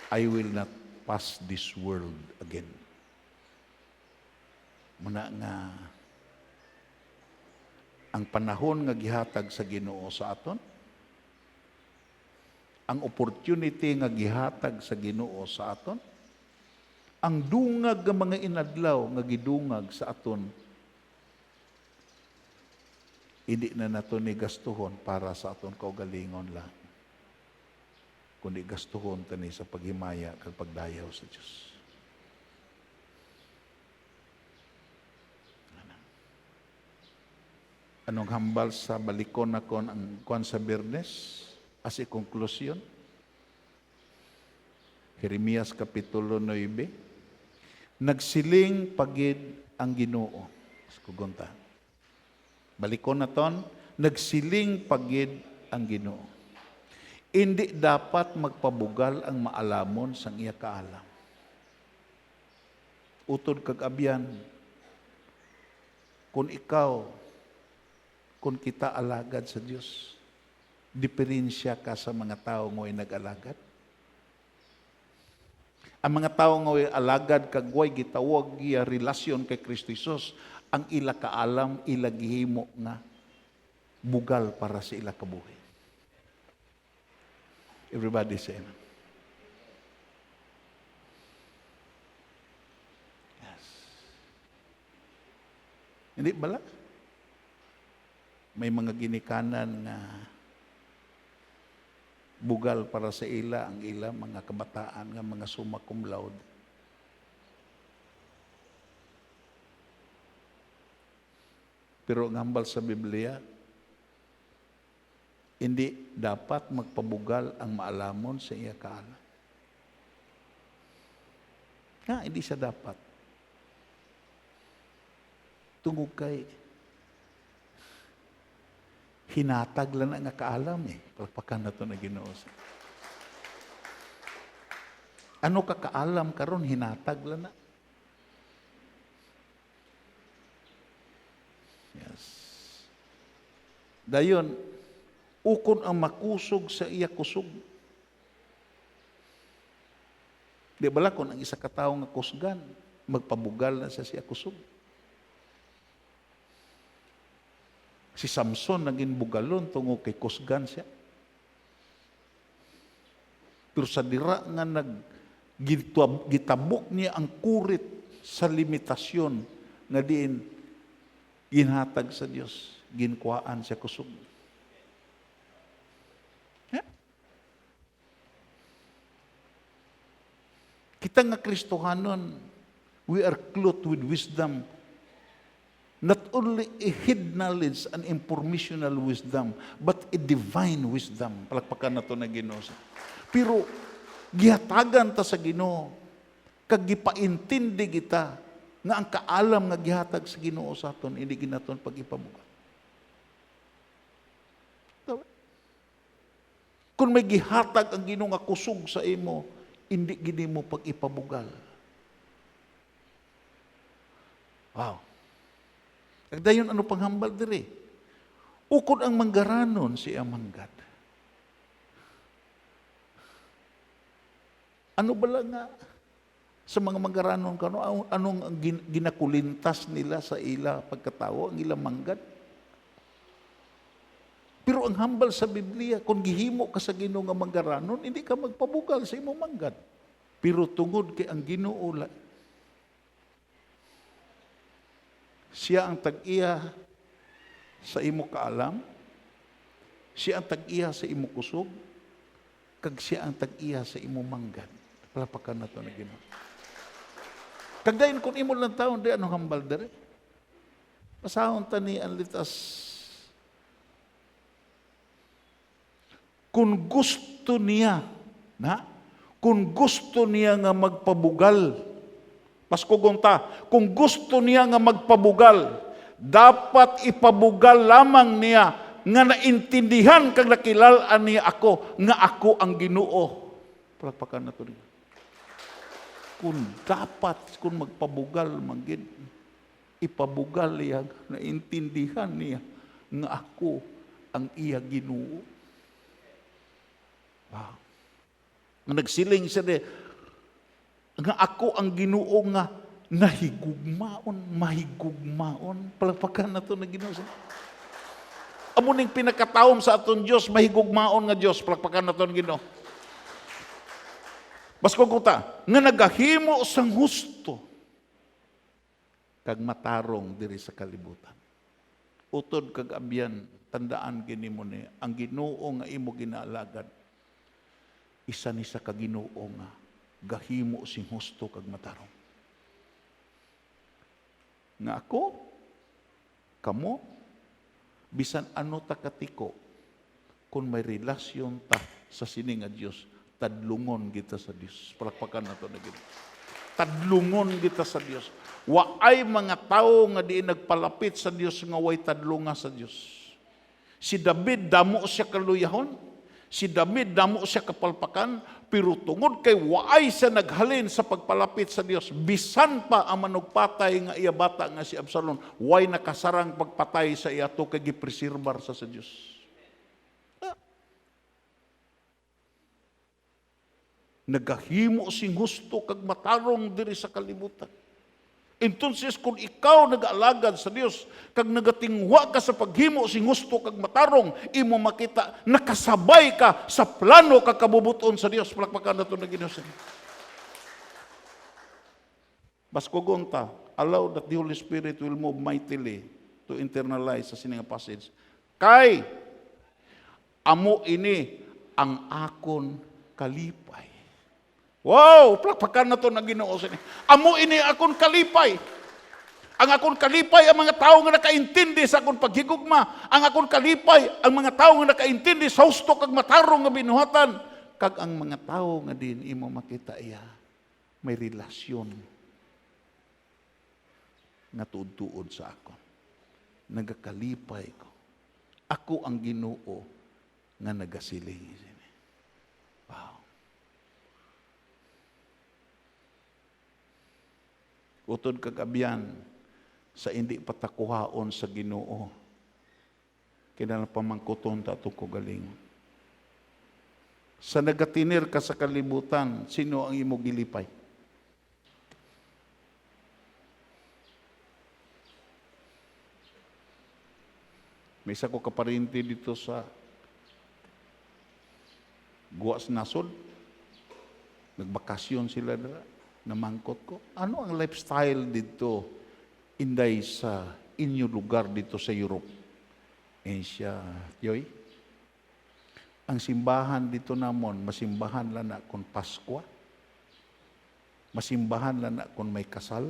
I will not pass this world again. Muna nga ang panahon nga gihatag sa Ginoo sa aton, ang opportunity nga gihatag sa Ginoo sa aton, ang dungag nga mga inadlaw nga gidungag sa aton, hindi na nato ni gastuhon para sa aton kaugalingon lang, kundi gastuhon tani sa paghimaya kag pagdayaw sa Dios. Anong hambal sa balikon nakon ang kuan sa Biyernes? As a conclusion, Jeremias Kapitulo 9, nagsiling pagid ang Ginoo. Kugunta. Balikon na ton, nagsiling pagid ang Ginoo. Hindi dapat magpabugal ang maalamon sang iya kaalam. Utod kag abyan, kung kita alagad sa Dios, diferensya ka sa mga tao ngo'y nag-alagad. Ang mga tao ngo'y alagad kagway gitawag iya relasyon kay Kristo Jesus, ang ila kaalam, ila gihimo nga bugal para sa ila kabuhi. Everybody say amen. Yes. Hindi bala? May mga ginikanan nga bugal para sa ila, ang ila, mga kabataan nga mga summa cum laude. Pero ang hambal sa Biblia, hindi dapat magpabugal ang maalamon sa iya kaalam. Hindi siya dapat. Tungod kay hinatag lang nga kaalam Palpakan na ito na Ginoo. Ano ka kaalam karon hinatag lang na. Yes. Dayon, ukon ang makusog sa iya kusog. Di bala kung ang isa katao nga kusgan, magpabugal na sa siya kusog. Si Samson naging bugalon tungo kay kusgan siya. Pero sa dira nga gitabok niya ang kurit sa limitasyon nga diin ginhatag sa Dios, ginkuhaan siya kusog. Kita nga Kristohanon, we are clothed with wisdom. Not only a hid knowledge and informational wisdom, but a divine wisdom. Palakpakan na ito na Ginoo. Pero Gihatagan ta sa Ginoo. Kag gipaintindi kita nga ang kaalam nga gihatag sa Ginoo sa aton, hindi ginaton pag-ipabugal. Kung may gihatag ang Ginoo nga kusog sa imo, hindi gini mo pag-ipabugal. Wow. Kagdayon ano panghambal diri? Ukod ang manggaranon siya manggad. Ano bala nga sa mga manggaranon kano anong ang ginakulintas nila sa ila pagkatawo ang ilang manggad? Pero ang hambal sa Biblia, kung gihimo ka sa Ginoo nga manggaranon, hindi ka magpabugal sa imong manggad. Pero tungod kay ang Ginoo siya ang tag-iya sa imo kaalam, siya ang tag-iya sa imo kusog, kag siya ang tag-iya sa imo manggad. Palapakan na ito na Ginoo. Kag dayon kung imo lang taon, di anong hambal dere? Pasahon ta ni ang litas. Kung gusto niya, kung gusto niya nga magpabugal, paskugon ta, kung gusto niya nga magpabugal, dapat ipabugal lamang niya nga naintindihan kag nakilalaan niya ako, nga ako ang Ginoo. Palakpakan na ito rin. Kung dapat, kung magpabugal, manggid, ipabugal niya, naintindihan niya, nga ako ang iya Ginoo. Wow. Nagsiling siya nga ako ang Ginoo nga mahigugmaon. Palakpakan na ito na Ginoo. Amo ning pinakataom sa aton Dios, mahigugmaon nga Dios. Palakpakan na ito na Ginoo. Basko kuta, nga nagahimo sang husto kag matarong diri sa kalibutan. Utod kag abyan, tandaan kini mo ni ang Ginoo nga imo ginaalagad. Isa ni sa kaginoo nga gahimo sing husto kag matarong. Nga ako, kamo, bisan ano ta katiko, kung may relasyon ta sa sini nga Dios, tadlungon kita sa Dios. Palakpakan na ito na gito. Tadlungon kita sa Dios. Waay mga tao nga di nagpalapit sa Dios nga way tadlunga sa Dios. Si David damo siya kaluyahon. Si David damo siya kapalpakan, pero tungod kay waay siya naghalin sa pagpalapit sa Dios, bisan pa ang manugpatay nga iya bata nga si Absalom, waay nakasarang pagpatay sa iya to kay gipreserbar sa Dios. Nagahimo sing husto kag matarong diri sa kalibutan. Entonces, kung ikaw nag-alagad sa Dios, kag nagatingwa ka sa paghimo sing husto kag matarong, imo makita, nakasabay ka sa plano kag kabubuton sa Dios. Palakpakan na ito na Ginoo. Baskugon ta, allow that the Holy Spirit will move mightily to internalize sa sininga passage. Kay, amo ini ang akon kalipay. Wow! Palakpakan na ito na Ginoo. Amo ini akon kalipay. Ang akon kalipay, ang mga tao nga nakaintindi sa akon paghigugma. Ang akon kalipay, ang mga tao nga nakaintindi sa husto kag matarong nga binuhatan. Kag ang mga tao nga din, imo makita iya, may relasyon nga tuod-tuod sa akon. Nagakalipay ko. Ako ang Ginoo nga nagasiling. Wow. Utod kagabyan sa hindi patakuhaon sa Ginoo. Kinala pamangkuton ta ko galing. Sa nagatinir ka sa kalibutan, sino ang imo gilipay? May isa ko kaparinti dito sa Guas Nasod. Nagbakasyon sila na namangkot ko. Ano ang lifestyle dito inday sa inyo lugar dito sa Europe? Asia, yoy? Ang simbahan dito namon, masimbahan lang na kung Paskwa, masimbahan lang na kung may kasal,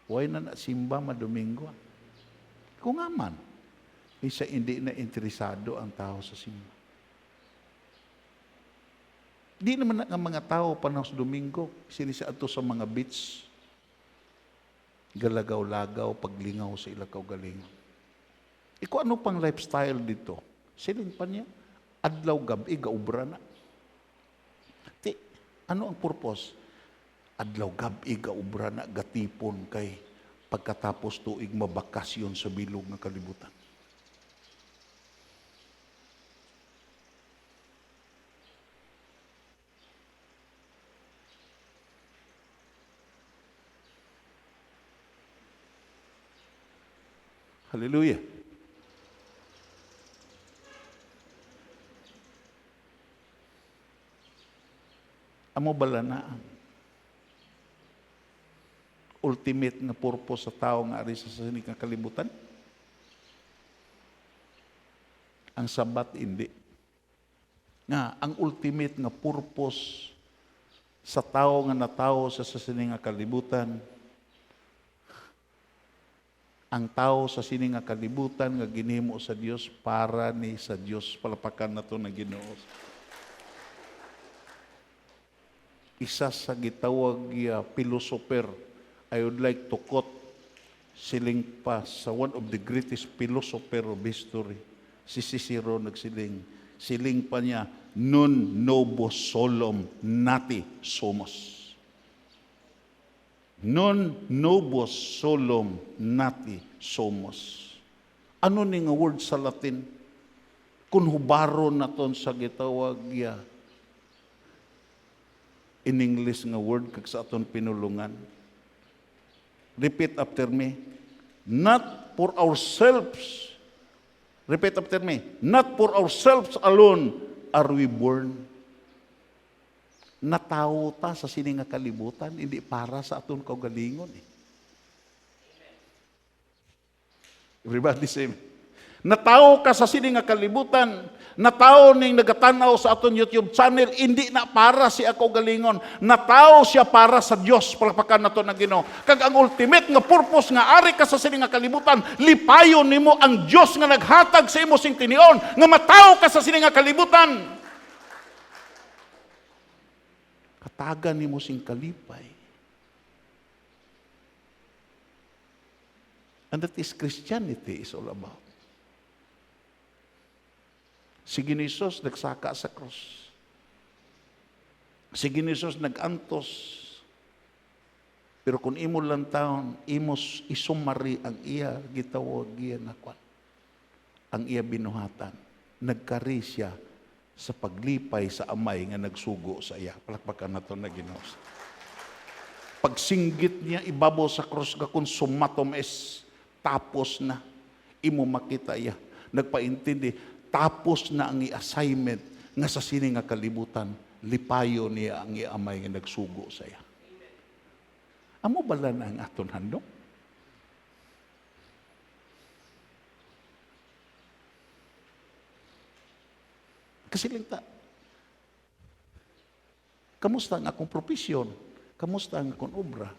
huwag na simba madomingo. Kung aman, isa hindi na interesado ang tao sa simba. Di naman ang mga tao panahon sa Domingo, sila sa ato sa mga beach, galagaw-lagaw, paglingaw sa ilakaw galingon. Iko ano pang lifestyle dito? Siling pa niya, adlaw gabi, gaubra na. Ti, ano ang purpose? Adlaw gabi, gaubra na, gatipon kay pagkatapos tuig mabakasyon sa bilog ng kalibutan. Hallelujah. Amo bala na ang ultimate nga purpose sa tao nga ari sa sining nga kalibutan? Ang sabat hindi. Nga ang ultimate nga purpose sa tao nga natao sa sining nga kalibutan, ang tao sa sining nga kalibutan nga ginhimo sa Dios para ni sa Dios, palapakan nato na Ginoo. Isa sa gitawag philosopher, I would like to quote siling pa sa one of the greatest philosopher of history, si Cicero nagsiling, siling pa niya, non nobis solum nati somos. Non nobis solum nati somos. Ano ni nga word sa Latin? Kung hubaron naton sa gitawag in English nga word kag sa aton pinulungan. Repeat after me. Not for ourselves. Repeat after me. Not for ourselves alone are we born. Natao ta sa sining nga kalibutan, hindi para sa aton kaugalingon. Everybody say amen. Natao ka sa sining nga kalibutan, natao ning nagatanaw sa aton YouTube channel, hindi na para si ako galingon. Natao siya para sa Dios, palapakan nato na Ginoo. Kag ang ultimate nga purpose nga ari ka sa sining nga kalibutan, lipayon nimo ang Dios nga naghatag sa imo sing tinion, nga matao ka sa sining nga kalibutan. Katagan ni mo sing kalipay. And that is Christianity is all about. Si Ginisos nagsaka sa krus. Si Ginisos nagantos. Pero kung imo lang taon, imos isumari ang iya gitawag iya nakwan. Ang iya binuhatan. Nagkari siya sa paglipay sa amay nga nagsugo sa iya. Palakpakan na ito na Ginoo. Pagsinggit niya ibabaw sa krus ka kung sumatom es tapos na. Imo makita iya. Nagpaintindi, tapos na ang i-assignment nga sa sining nga kalibutan, lipayo niya ang iamay nga nagsugo sa iya. Amo bala na ang aton handong? Kasiling ta. Kamusta ang akong propesyon? Kamusta ang akong obra?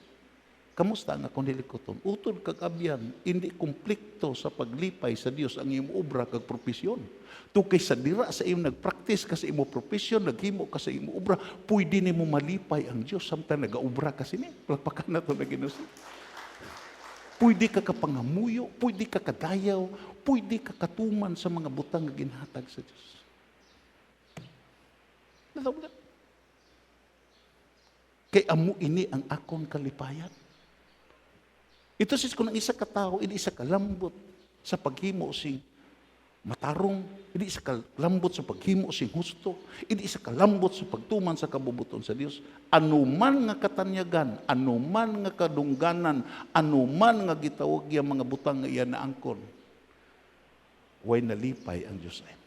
Kamusta ang akong hilikoton? Utod kag abyan, hindi konflikto sa paglipay sa Dios ang imong obra kag propesyon. Tukay sa dira sa imong nagpractice ka sa imong propesyon, naghimo ka sa imong obra, pwede nimo malipay ang Dios samtang nagaobra ka sini. Palakpakan na to na Ginoo. Pwede ka kapangamuyo, pwede ka kadayaw, pwede ka katuman sa mga butang nga ginhatag sa Dios. Natawag. Kay amo ini ang akon kalipayan. Ito sis kung ang isa ka tao, hindi isa kalambot sa paghimo sing matarong, hindi isa kalambot sa paghimo sing husto, hindi isa kalambot sa pagtuman sa kabubuton sa Dios. Anuman nga katanyagan, anuman nga kadungganan, anuman nga gitawag yang mga butang nga iya na angkon, way nalipay ang Dios ay.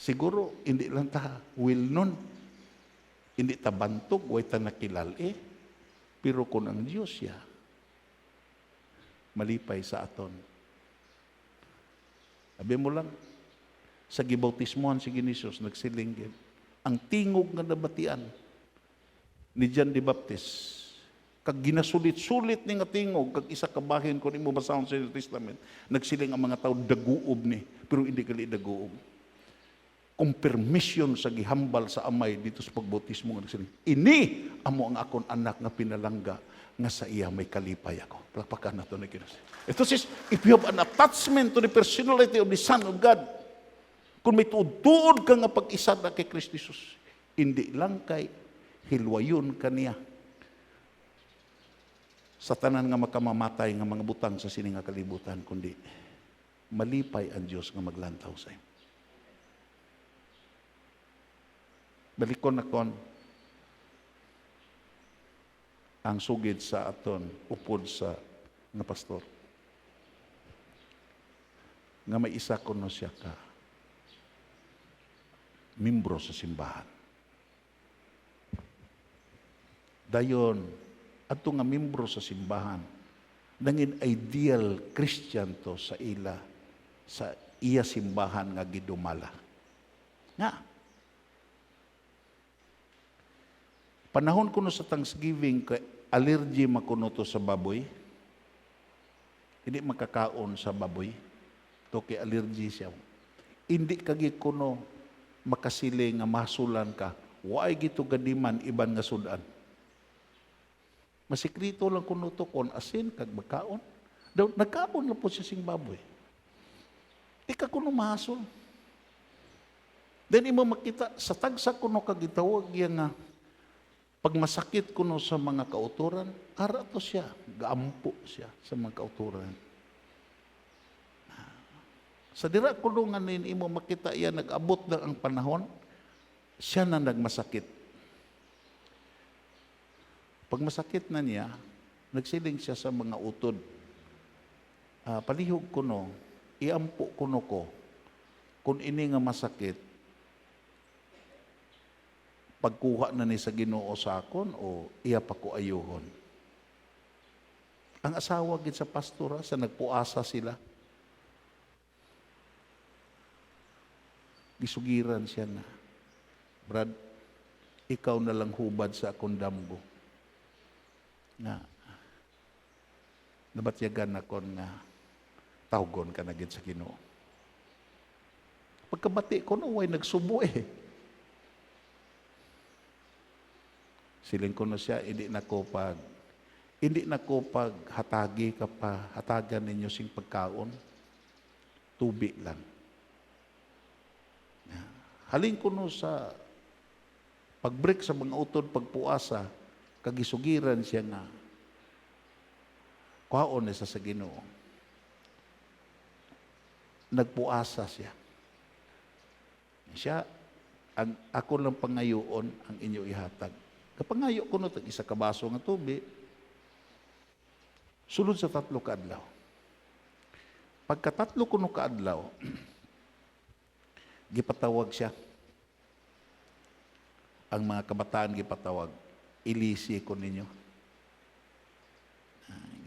Siguro, hindi lang ta will nun. Hindi ta bantog, way ta nakilali. Pero kung ang Diyos siya, malipay sa aton. Sabi mo lang, sa gibautismohan si Ginisos, nagsilinggin. Ang tingog nga nabatian ni John the Baptist, kag ginasulit-sulit ni nga tingog, kag isa kabahin kung imo basahon sa New Testament, nagsiling ang mga tao, daguob ni, pero hindi kali daguob. confirmation sa gihambal sa amay dito sa pagbautismo nga nagsiling, ini amo ang akon anak nga pinalangga nga sa iya may kalipay ako. Palakpakan nato na Ginoo. Ito says, if you have an attachment to the personality of the Son of God, kung may tuod ka nga pag-isa na kay Kristo Jesus, hindi lang kay hilwayon kaniya sa tanan nga makamamatay nga mga butang sa sini nga kalibutan, kundi malipay ang Diyos nga maglantaw sa iyo. Balikon na kon ang sugid sa aton upod sa nga pastor. Nga may isa kuno siya ka membro sa simbahan. Dayon, ato nga membro sa simbahan, nangin ideal Christian to sa ila, sa iya simbahan nga gidumala. Nga, panahon kuno sa Thanksgiving, kay allergy makuno to sa baboy, hindi makakaon sa baboy, to kay allergy siya. Hindi kagi kuno makasili nga masulan ka, waay gito gadiman iban nga sudan. Masikrito lang kuno to kon asin kag magkaon. Daw nagkaon lang po siya sing baboy. Ika kuno mahasol. Then imo makita sa tagsa kuno kag gitawag iya nga pag masakit kuno sa mga kauturan, ara to siya, gaampo siya sa mga kauturan. Sa dira kuno nga nin imo makita iya nag-abot na ang panahon, siya na nagmasakit. Pag masakit na niya, nagsiling siya sa mga utod. Palihog kuno, iampo kuno ko, kung ini nga masakit, pagkuha na ni sa Ginoo sa akon o iya pa ko ayuhon. Ang asawa gid sa pastora sa nagpuasa sila. Gisugiran siya na, Brad, ikaw na lang hubad sa akong damgo. Nga, nabatyagan ako nga tawgon ka na gid sa Ginoo. Pagkabati ko no, way nagsubo eh. Siling ko na siya, hindi na ko pag hatagi ka pa, hatagan ninyo sing pagkaon, tubig lang. Halin ko no sa pagbreak sa mga utod, pagpuasa, kagisugiran siya nga, kuhaon na sa Ginoo. Nagpuasa siya. Siya, ako lang pangayoon ang inyo ihatag. Kapangayo ko no, isa ka baso nga tubig, sulod sa 3 ka adlaw. Pagka 3 kuno ka adlaw, gipatawag siya. Ang mga kabataan gipatawag, ilisi ko ninyo.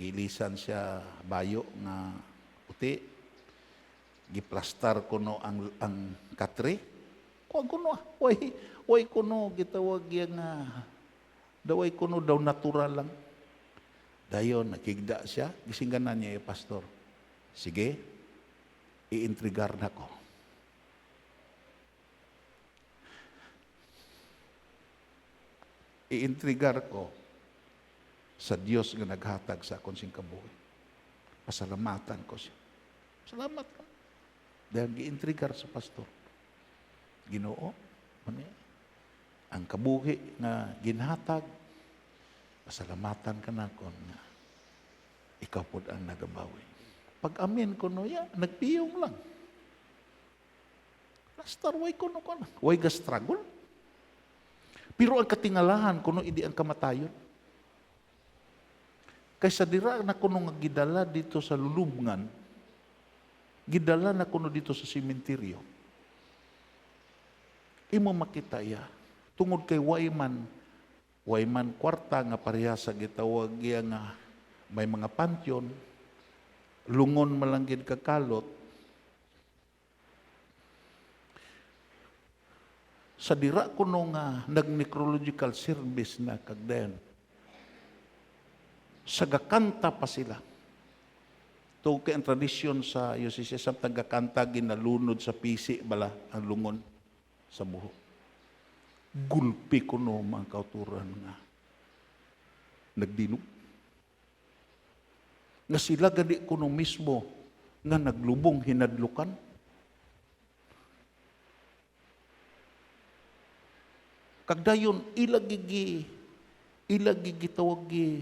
Gilisan siya bayo nga puti. Giplastar ko no ang katre. Kuwag ko no, way ko no, gitawag yan nga, daway ko no daw natural lang. Dayon, nakigda siya, gisingganan niya yung pastor. Sige, iintrigar na ko. Iintrigar ko sa Dios nga naghatag sa akong sing kabuhi. Pasalamatan ko siya. Salamat ka. Dahil giintrigar sa pastor. Ginoo, ang kabuhi nga ginhatag, pasalamatan ka na ko nga ikaw po ang nagabawi. Pag amin ko no, nagpiyong lang. Pastor, way ko no ko na. Way ga struggle. Pero ang katingalahan kuno hindi ang kamatayon. Kaysa dira na kuno nga gidala dito sa lulubngan, gidala na kuno dito sa sementeryo. Imo makita ya, tungod kay wayman kwarta nga pareha sa gitawag iya nga may mga pantyon, lungon malanggid kakalot, sa dira kuno nga nag-necrological service na kagdayon. Sagakanta pa sila. Ito kay ang tradisyon sa UCC, sa tagakanta ginalunod sa pisi bala ang lungon. sa buhok. Gulpi ko no mga kauturan nga nagdinog. Nga sila gadi ko no mismo nga naglubong hinadlukan. Kagdayon ilagigi tawagi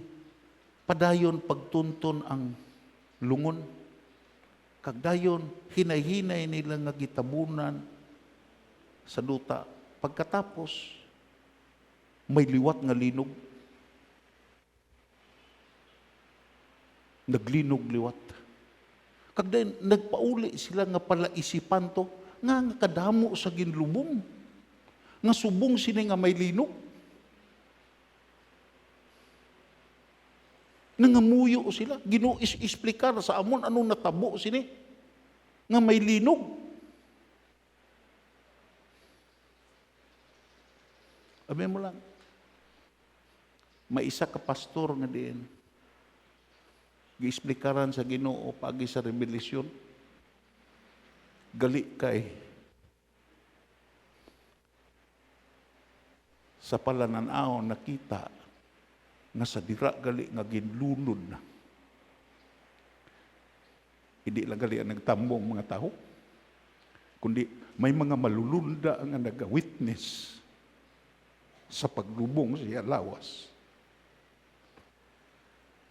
padayon pagtunton ang lungon. Kagdayon hinay-hinay nila nga gitabunan sa duta. Pagkatapos may liwat nga linog. Naglinog liwat. Kagdayon nagpauli sila nga palaisipan to nga kadamo sa ginlubong. Nga subong sini nga may linog. Nangamuyo sila. Ginu-explicar sa amon anong natabo sini. Nga may linog. Amin mo lang. May isa ka pastor nga din. Gi-explikaran sa Ginoo pagi sa rebelisyon. Gali kay sa palananaw nakita nga sa dira gali nga ginlunod na. Hindi lang gali ang nagtambong mga tao, kundi may mga malulunda nga nag-witness sa paglubong siya lawas.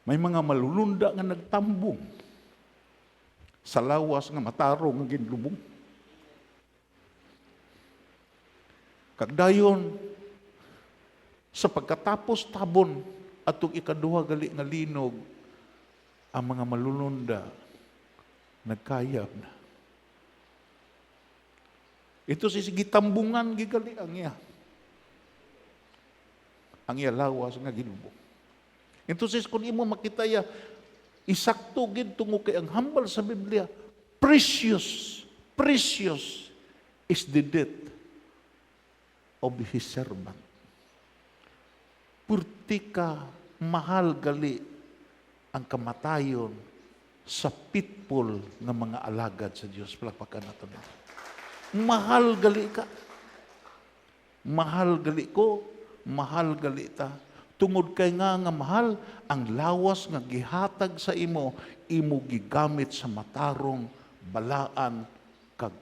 May mga malulunda nga nagtambong sa lawas nga matarong nga ginlubong. Kagdayon, sa pagkatapos tabon atong ikaduha gali nga linog, ang mga malulunda nagkayab na. Ito si gitambungan gigali ang iya. Ang iya lawas nga ginlubong. Entonces kung imo makita ya isakto gid tungo kay ang hambal sa Biblia, precious is the death of his servant. Purtika mahal gali ang kamatayon sa pitpul ng mga alagad sa Diyos. Palakpakan natin. Mahal gali ka. Mahal gali ko. Mahal gali ta. Tungod kay nga mahal, ang lawas nga gihatag sa imo gigamit sa matarong, balaan, kag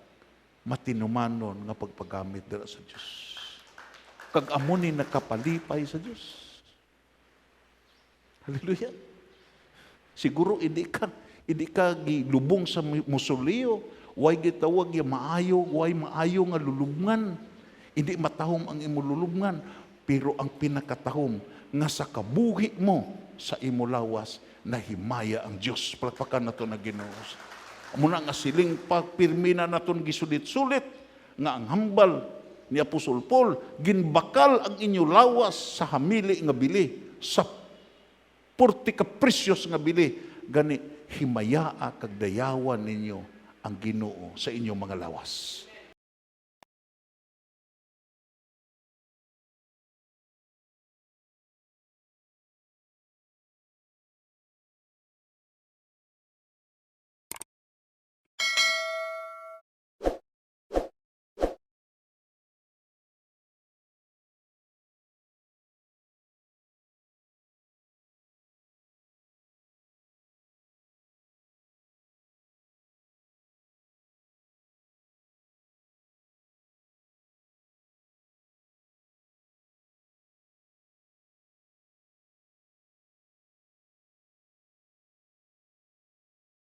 matinumanon nga pagpagamit dira sa Diyos. Kag amunin nakapalipay sa Diyos. Hallelujah. Siguro hindi ka gilubong sa musoleo, way gitawag ya maayo, way maayo nga lulubngan. Hindi matahom ang imo lulubngan, pero ang pinakatahom nga sa kabuhi mo sa imo lawas nahimaya ang Dios. Palakpakan nato na Ginoo. Muna nga siling pagpirmina naton gisulit-sulit nga ang hambal ni Apostol Paul, ginbakal ang inyo lawas sa hamili nga bili, sa purti ka precious nga bili, gani himayaa kag dayawan ninyo ang Ginoo sa inyong mga lawas.